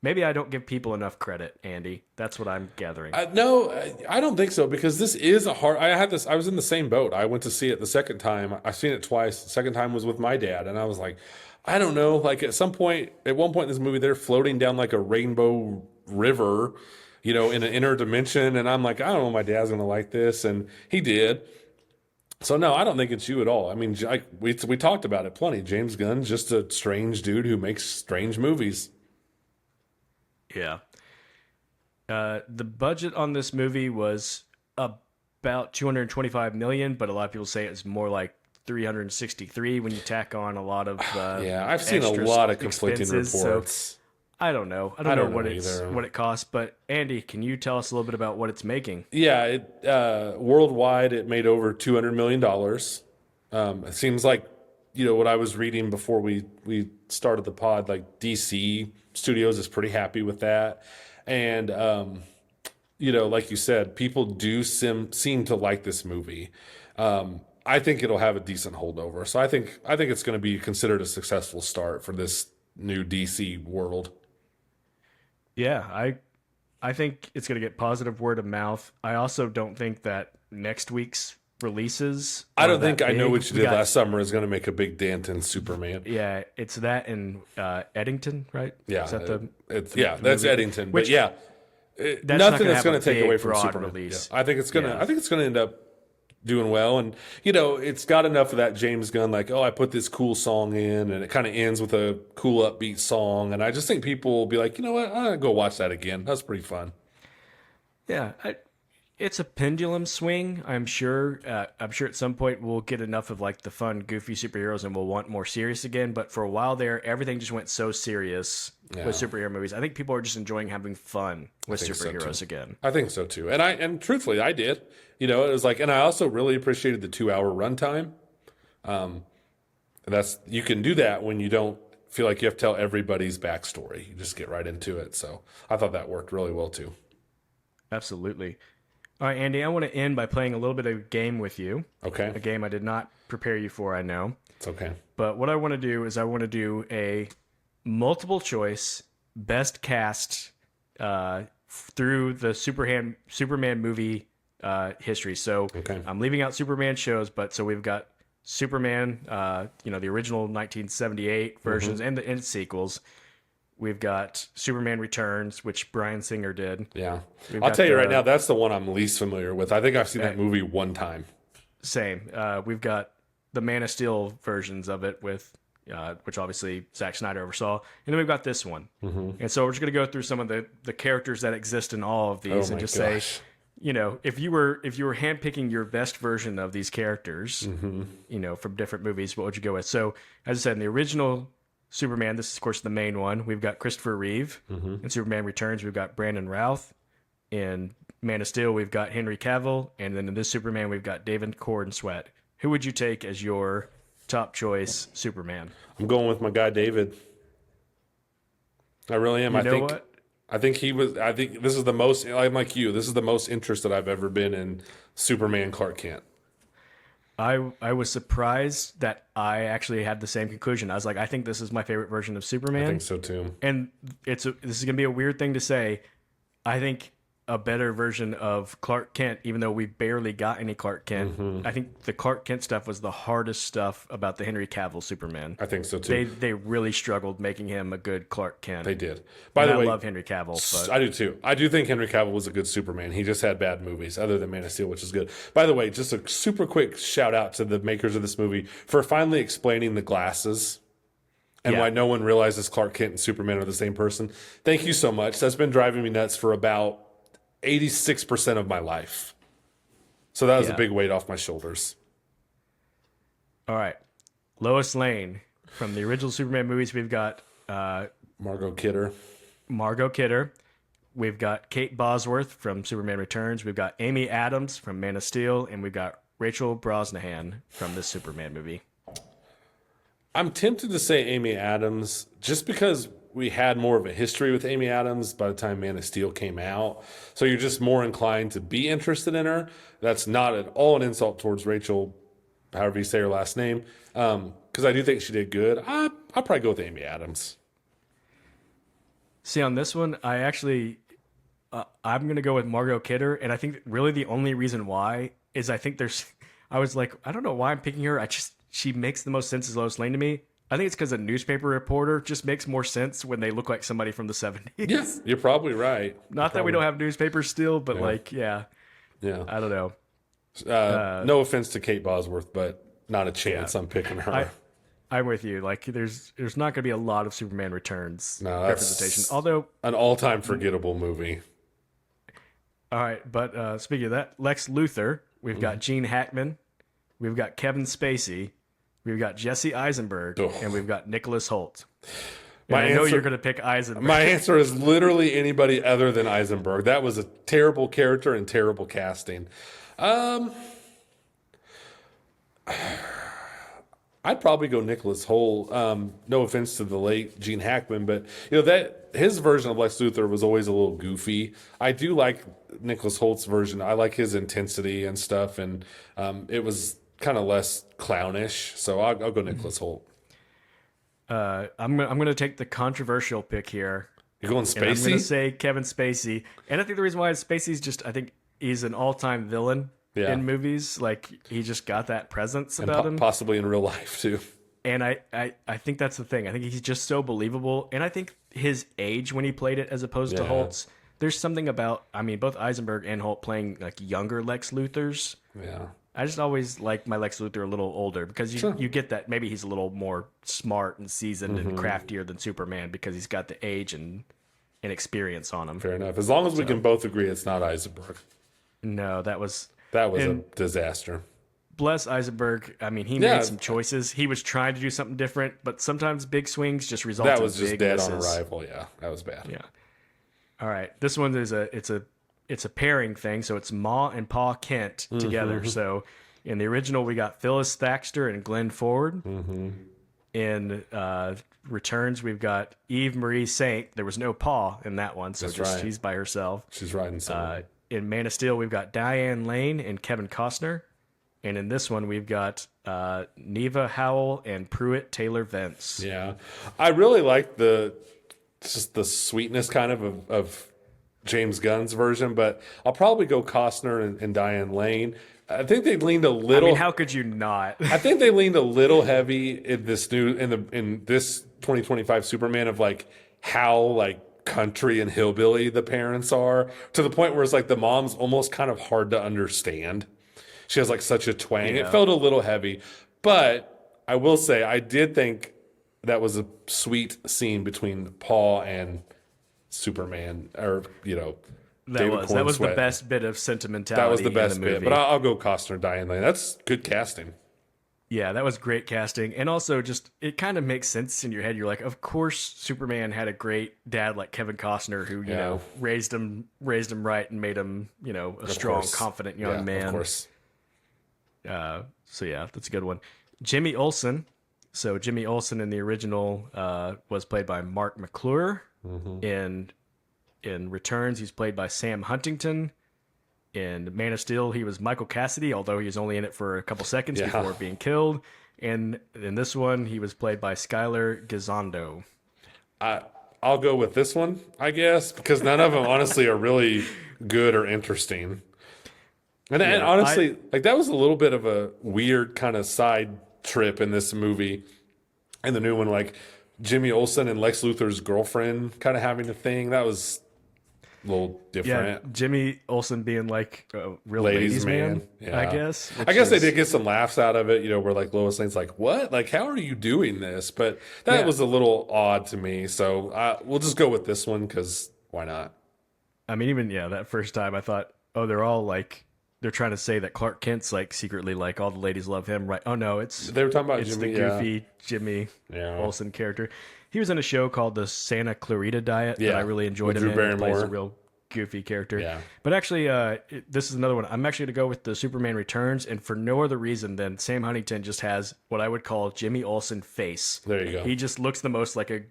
maybe I don't give people enough credit, Andy. That's what I'm gathering. No, I don't think so, because this is a hard. I was in the same boat. I went to see it the second time. I've seen it twice. The second time was with my dad, and I was like, I don't know. Like at one point in this movie, they're floating down like a rainbow river, in an inner dimension, and I'm like, I don't know, my dad's gonna like this, and he did. So no, I don't think it's you at all. I mean, we talked about it plenty. James Gunn's just a strange dude who makes strange movies. Yeah. The budget on this movie was about 225 million, but a lot of people say it's more like 363 when you tack on a lot of Yeah, I've seen a lot of conflicting reports. So I don't know. I don't know what it costs, but Andy, can you tell us a little bit about what it's making? Yeah, worldwide it made over $200 million. It seems like, what I was reading before we started the pod, like DC Studios is pretty happy with that. And, like you said, people do seem to like this movie. I think it'll have a decent holdover. So I think it's going to be considered a successful start for this new DC world. Yeah, I think it's going to get positive word of mouth. I also don't think that next week's releases. I don't think I Know What You Did Last Summer is going to make a big dent in Superman. Yeah, it's that in Eddington, right? Yeah, is that that's Eddington. But yeah, nothing that's going to take away from Superman. Release. Yeah. I think it's going to end up doing well, and it's got enough of that James Gunn, like, I put this cool song in, and it kind of ends with a cool upbeat song, and I just think people will be like, you know what, I'll go watch that again. That's pretty fun. Yeah, it's a pendulum swing. I'm sure at some point we'll get enough of like the fun, goofy superheroes, and we'll want more serious again. But for a while there, everything just went so serious with superhero movies. I think people are just enjoying having fun with superheroes again. I think so too. And truthfully, I did. It was like, and I also really appreciated the 2-hour runtime. You can do that when you don't feel like you have to tell everybody's backstory. You just get right into it. So I thought that worked really well too. Absolutely. All right, Andy, I want to end by playing a little bit of a game with you. Okay. A game I did not prepare you for, I know. It's okay. But what I want to do is I want to do a multiple choice best cast through the Superman movie history. So I'm leaving out Superman shows, but so we've got Superman, the original 1978 versions and the sequels. We've got Superman Returns, which Bryan Singer did. Yeah. I'll tell you right now, that's the one I'm least familiar with. I think I've seen that movie one time. Same. We've got the Man of Steel versions of it with, which obviously Zack Snyder oversaw. And then we've got this one. And so we're just going to go through some of the characters that exist in all of these and just say, if you were handpicking your best version of these characters, from different movies, what would you go with? So as I said, in the original Superman, this is of course the main one. We've got Christopher Reeve. In Superman Returns, we've got Brandon Routh. In Man of Steel, we've got Henry Cavill. And then in this Superman, we've got David Corenswet. Who would you take as your top choice Superman? I'm going with my guy David. I really am. I think this is the most, I'm like you, this is the most interested I've ever been in Superman Clark Kent. I was surprised that I actually had the same conclusion. I was like, I think this is my favorite version of Superman. I think so too. And this is going to be a weird thing to say. I think a better version of Clark Kent, even though we barely got any Clark Kent. I think the Clark Kent stuff was the hardest stuff about the Henry Cavill Superman. I think so too. They really struggled making him a good Clark Kent. They did. By the way, I love Henry Cavill. But I do too. I do think Henry Cavill was a good Superman. He just had bad movies, other than Man of Steel, which is good. By the way, just a super quick shout out to the makers of this movie for finally explaining the glasses. And why no one realizes Clark Kent and Superman are the same person. Thank you so much. That's been driving me nuts for about 86% of my life. So that was a big weight off my shoulders. All right. Lois Lane. From the original Superman movies, we've got Margot Kidder. We've got Kate Bosworth from Superman Returns. We've got Amy Adams from Man of Steel. And we've got Rachel Brosnahan from this Superman movie. I'm tempted to say Amy Adams just because we had more of a history with Amy Adams by the time Man of Steel came out. So you're just more inclined to be interested in her. That's not at all an insult towards Rachel, however you say her last name, because I do think she did good. I'll probably go with Amy Adams. See, on this one, I'm going to go with Margot Kidder. And I think really the only reason why is I was like, I don't know why I'm picking her. She makes the most sense as Lois Lane to me. I think it's because a newspaper reporter just makes more sense when they look like somebody from the 70s. Yes, you're probably right. Not that we don't have newspapers still, but Yeah. I don't know. No offense to Kate Bosworth, but not a chance I'm picking her. I'm with you. Like, there's not going to be a lot of Superman Returns No, that's representation. Although, an all-time forgettable movie. all right, but speaking of that, Lex Luthor, we've got Gene Hackman, we've got Kevin Spacey, we've got Jesse Eisenberg, and we've got Nicholas Hoult. And I know you're going to pick Eisenberg. My answer is literally anybody other than Eisenberg. That was a terrible character and terrible casting. I'd probably go Nicholas Hoult. No offense to the late Gene Hackman, but that his version of Lex Luthor was always a little goofy. I do like Nicholas Holt's version. I like his intensity and stuff, and it was kind of less clownish. So I'll go Nicholas Hoult. I'm going to take the controversial pick here. You're going And I'm going to Spacey? say Kevin Spacey. And I think the reason why Spacey's just, I think he's an all-time villain in movies. Like, he just got that presence about him. Possibly in real life, too. And I think that's the thing. I think he's just so believable. And I think his age when he played it as opposed to Holt's, there's something about, I mean, both Eisenberg and Holt playing like younger Lex Luthors. Yeah. I just always like my Lex Luthor a little older because you get that maybe he's a little more smart and seasoned and craftier than Superman because he's got the age and experience on him. Fair enough. As long as we can both agree it's not Eisenberg. No, that was a disaster. Bless Eisenberg. I mean, he made some choices. He was trying to do something different, but sometimes big swings just result in big misses. That was just dead on arrival. Yeah, that was bad. Yeah. All right. This one is it's a pairing thing, so it's Ma and Pa Kent together. So in the original, we got Phyllis Thaxter and Glenn Ford. In Returns, we've got Eve Marie Saint. There was no Pa in that one, so she's by herself. She's riding someone. In Man of Steel, we've got Diane Lane and Kevin Costner. And in this one, we've got Neva Howell and Pruitt Taylor Vance. Yeah. I really like the sweetness kind of James Gunn's version, but I'll probably go Costner and Diane Lane. I think they leaned a little. I mean, how could you not? I think they leaned a little heavy in this in this 2025 Superman of like how like country and hillbilly the parents are, to the point where it's like the mom's almost kind of hard to understand. She has like such a twang. Yeah. It felt a little heavy, but I will say I did think that was a sweet scene between Paul and Superman, or that was the best bit of sentimentality. That was the best bit. But I'll go Costner, Diane Lane. That's good casting. Yeah, that was great casting, and also just it kind of makes sense in your head. You're like, of course, Superman had a great dad like Kevin Costner, who you know raised him right and made him a strong, confident young man. Of course. So yeah, that's a good one. Jimmy Olsen. So Jimmy Olsen in the original was played by Mark McClure. In Returns, he's played by Sam Huntington. In Man of Steel, he was Michael Cassidy, although he was only in it for a couple seconds before being killed. And in this one, he was played by Skylar Gisondo. I'll go with this one, I guess, because none of them honestly are really good or interesting. And honestly, like that was a little bit of a weird kind of side trip in this movie. And the new one, like Jimmy Olsen and Lex Luthor's girlfriend kind of having a thing. That was a little different. Yeah, Jimmy Olsen being like a real ladies man. Yeah. I guess. I guess they did get some laughs out of it, where like Lois Lane's like, what? Like, how are you doing this? But that was a little odd to me. So we'll just go with this one because why not? I mean, even, that first time I thought, oh, they're all like, they're trying to say that Clark Kent's like secretly like all the ladies love him, right? Oh no, they were talking about Jimmy, the goofy Jimmy Olsen character. He was in a show called the Santa Clarita Diet that I really enjoyed him in. He plays a real goofy character. Yeah. But actually, this is another one. I'm actually going to go with the Superman Returns, and for no other reason than Sam Huntington just has what I would call Jimmy Olsen face. There you go. He just looks the most like a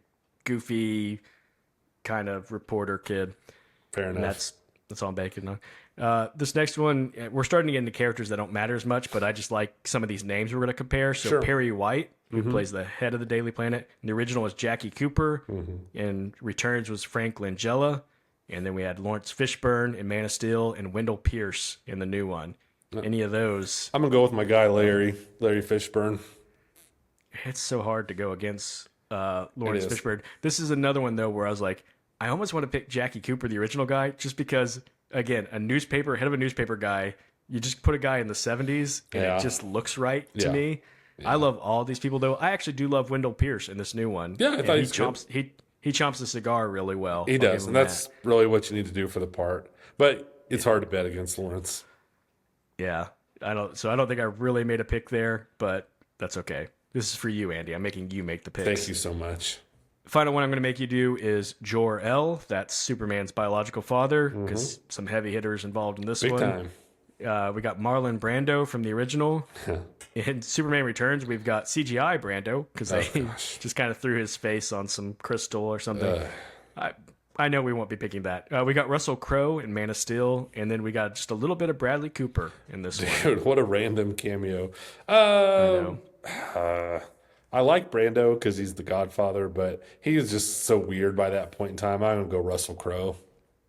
goofy kind of reporter kid. Fair And enough. that's all I'm banking on. This next one, we're starting to get into characters that don't matter as much, but I just like some of these names we're going to compare. So Sure. Perry White, who plays the head of the Daily Planet, and the original was Jackie Cooper, and Returns was Frank Langella, and then we had Lawrence Fishburne in Man of Steel, and Wendell Pierce in the new one. Any of those? I'm gonna go with my guy Larry Fishburne. It's so hard to go against Lawrence It is. Fishburne. This is another one though where I was like, I almost want to pick Jackie Cooper, the original guy, just because again, head of a newspaper guy, you just put a guy in the 70s and Yeah. it just looks right to Yeah. me. I love all these people though. I actually do love Wendell Pierce in this new one. Yeah, I And thought he he's good. chomps he chomps the cigar really well. He I'll give does, him and that's really what you need to do for the part. But it's hard to bet against Lawrence. that. Yeah. I don't think I really made a pick there, but that's okay. This is for you, Andy. I'm making you make the picks. Thank you so much. Final one I'm going to make you do is Jor-El. That's Superman's biological father, because some heavy hitters involved in this Big one. time. We got Marlon Brando from the original. In Superman Returns, we've got CGI Brando, because they just kind of threw his face on some crystal or something. I know we won't be picking that. We got Russell Crowe in Man of Steel, and then we got just a little bit of Bradley Cooper in this one. Dude, what a random cameo. I know. I like Brando because he's the Godfather, but he is just so weird by that point in time. I'm gonna go Russell Crowe.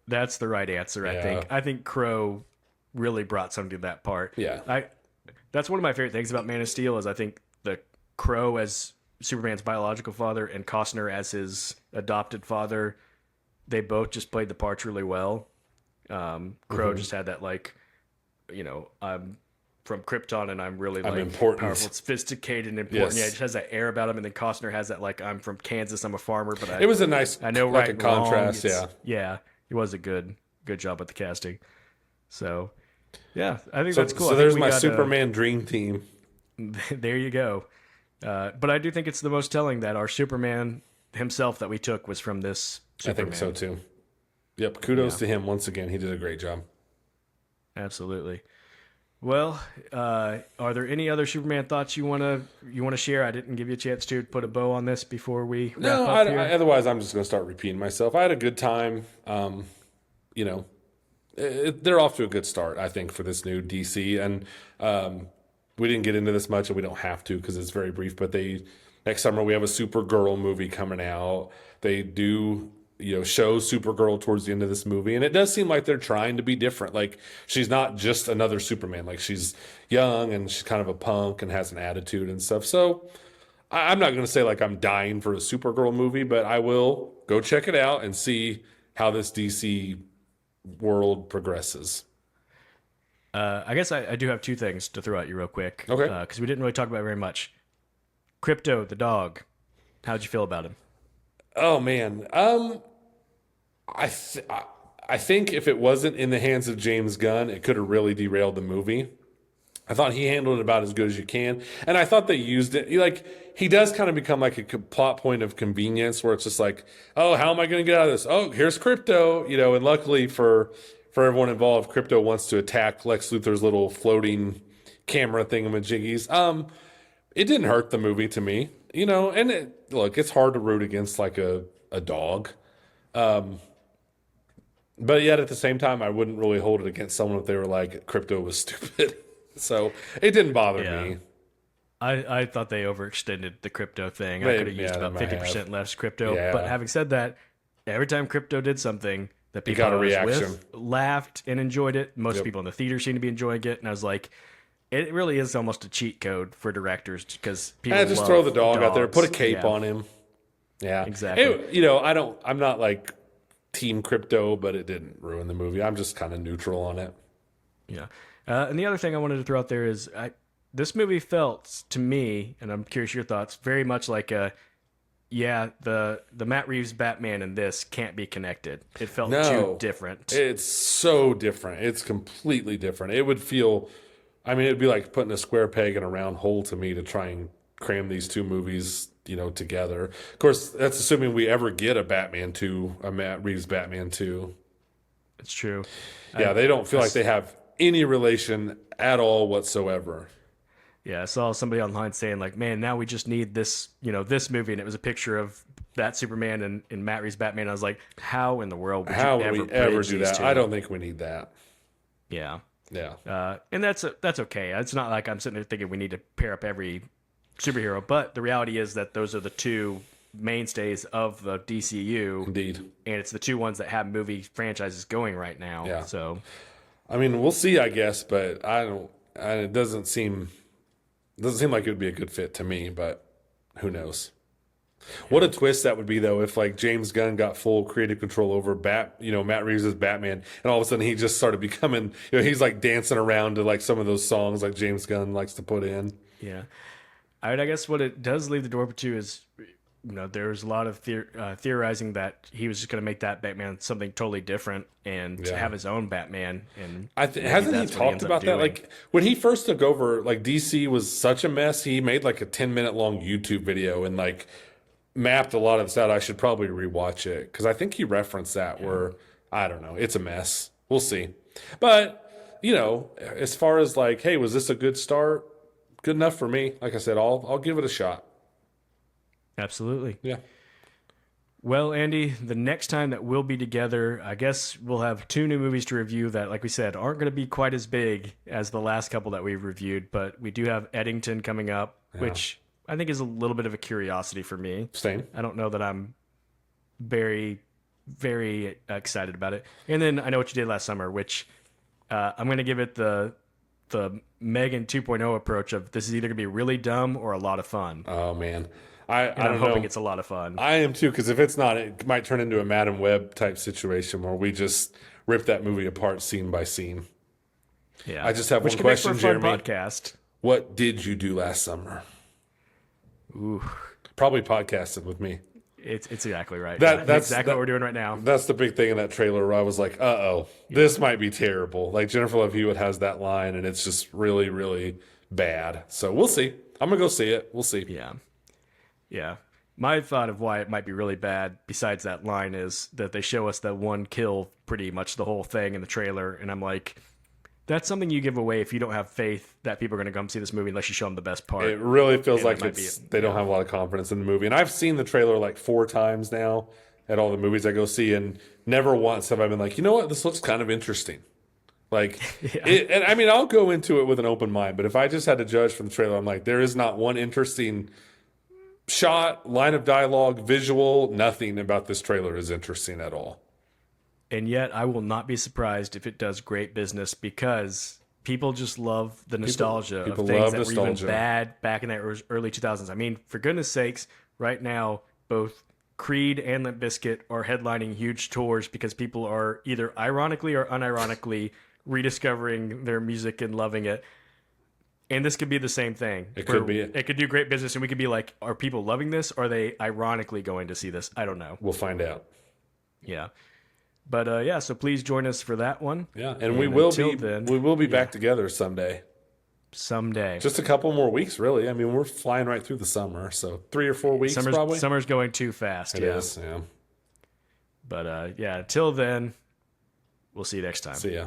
That's the right answer, I Yeah. think. I think Crowe really brought something to that part. Yeah. That's one of my favorite things about Man of Steel is I think the Crowe as Superman's biological father and Costner as his adopted father, they both just played the parts really well. Crowe just had that I'm from Krypton and I'm really important. powerful, sophisticated, and important. Yes. Yeah, he just has that air about him. And then Costner has that I'm from Kansas, I'm a farmer, but It was a nice, I know like right a and wrong. contrast. Yeah, it was a good job with the casting. So, yeah, I think that's cool. So I think there's we my got, Superman dream team. there you go. But I do think it's the most telling that our Superman himself that we took was from this Superman. I think so too. Yep. Kudos to him once again. He did a great job. Absolutely. Well, are there any other Superman thoughts you wanna share? I didn't give you a chance to put a bow on this before we wrap No, up here. otherwise I'm just going to start repeating myself. I had a good time. They're off to a good start, I think, for this new DC. And we didn't get into this much, and we don't have to because it's very brief. But next summer we have a Supergirl movie coming out. They do show Supergirl towards the end of this movie, and it does seem like they're trying to be different. Like she's not just another Superman. Like she's young and she's kind of a punk and has an attitude and stuff. So I'm not going to say like I'm dying for a Supergirl movie, but I will go check it out and see how this DC world progresses. I guess I do have two things to throw at you real quick. Okay. Because we didn't really talk about it very much. Crypto, the dog. How'd you feel about him? Oh man, I think if it wasn't in the hands of James Gunn, it could have really derailed the movie. I thought he handled it about as good as you can, and I thought they used it. He does kind of become like a plot point of convenience, where it's just like, oh, how am I going to get out of this? Oh, here's Crypto, And luckily for everyone involved, Crypto wants to attack Lex Luthor's little floating camera thingamajiggies. It didn't hurt the movie to me, And it's hard to root against like a dog. But yet at the same time, I wouldn't really hold it against someone if they were like, Crypto was stupid. So it didn't bother me. I thought they overextended the Crypto thing. I They- could have used yeah, about they might 50% less Crypto. Yeah. But having said that, every time Crypto did something that people got a I was reaction. with laughed and enjoyed it, most Yep. people in the theater seemed to be enjoying it. And I was like, it really is almost a cheat code for directors because people Just love throw the dog out there, dogs. put a cape Yeah, on him. Yeah, Exactly. I'm not like team Crypto, but it didn't ruin the movie. I'm just kind of neutral on it. Yeah. And the other thing I wanted to throw out there is this movie felt to me, and I'm curious your thoughts, very much like the Matt Reeves Batman and this can't be connected. It felt too different. It's so different. It's completely different. It would feel, it'd be like putting a square peg in a round hole to me to try and cram these two movies, together. Of course, that's assuming we ever get a Batman 2, a Matt Reeves Batman 2. It's true. Yeah, they don't feel like they have any relation at all whatsoever. Yeah, I saw somebody online saying like, "Man, now we just need this, this movie," and it was a picture of that Superman and Matt Reeves Batman. I was like, how in the world would How you would ever we ever bridge do these that? two? I don't think we need that. Yeah. Yeah. And that's okay. It's not like I'm sitting there thinking we need to pair up every superhero, but the reality is that those are the two mainstays of the DCU, Indeed. and it's the two ones that have movie franchises going right now. Yeah. So I mean, we'll see, I guess, but it doesn't seem like it would be a good fit to me, but who knows? What a twist that would be, though, if like James Gunn got full creative control over Matt Reeves' Batman, and all of a sudden he just started becoming, he's like dancing around to like some of those songs like James Gunn likes to put in. yeah, I guess what it does leave the door to is, there's a lot of theorizing that he was just going to make that Batman something totally different and have his own Batman. And hasn't he talked about that? Like when he first took over, like DC was such a mess. He made like a 10-minute long YouTube video and like mapped a lot of this out. I should probably rewatch it because I think he referenced that where, I don't know, it's a mess. We'll see. But, as far as like, hey, was this a good start? Good enough for me. Like I said, I'll give it a shot. Absolutely. Yeah. Well, Andy, the next time that we'll be together, I guess we'll have two new movies to review that, like we said, aren't going to be quite as big as the last couple that we've reviewed, but we do have Eddington coming up, which I think is a little bit of a curiosity for me. Same. I don't know that I'm very, very excited about it. And then I Know What You Did Last Summer, which I'm going to give it the Megan 2.0 approach of this is either going to be really dumb or a lot of fun. Oh, man. I'm hoping it's a lot of fun. I am too, because if it's not, it might turn into a Madam Web type situation where we just rip that movie apart scene by scene. Yeah, I just have Which one can make question, for a fun Jeremy. podcast. What did you do last summer? Ooh, Probably podcasted with me. it's exactly right. That's exactly what we're doing right now. That's the big thing in that trailer where I was like, this might be terrible. Like Jennifer Love Hewitt has that line, and it's just really, really bad. So we'll see. I'm gonna go see it. We'll see. Yeah. My thought of why it might be really bad, besides that line, is that they show us that one kill pretty much the whole thing in the trailer, and I'm like, that's something you give away if you don't have faith that people are going to come see this movie unless you show them the best part. It really feels like they don't have a lot of confidence in the movie. And I've seen the trailer like 4 times now at all the movies I go see, and never once have I been like, you know what, this looks kind of interesting. Like, and I mean, I'll go into it with an open mind, but if I just had to judge from the trailer, I'm like, there is not one interesting shot, line of dialogue, visual, nothing about this trailer is interesting at all. And yet, I will not be surprised if it does great business because people just love the nostalgia people of things love that nostalgia. were even bad back in the early 2000s. I mean, for goodness sakes, right now, both Creed and Limp Bizkit are headlining huge tours because people are either ironically or unironically rediscovering their music and loving it. And this could be the same thing. It could be. It could do great business, and we could be like, are people loving this? Or are they ironically going to see this? I don't know. We'll find out. Yeah. But so please join us for that one. Yeah, and we will be yeah. back together someday. Someday. Just a couple more weeks, really. I mean, we're flying right through the summer, so 3 or 4 weeks probably. Summer's going too fast. It is, yeah. But until then, we'll see you next time. See ya.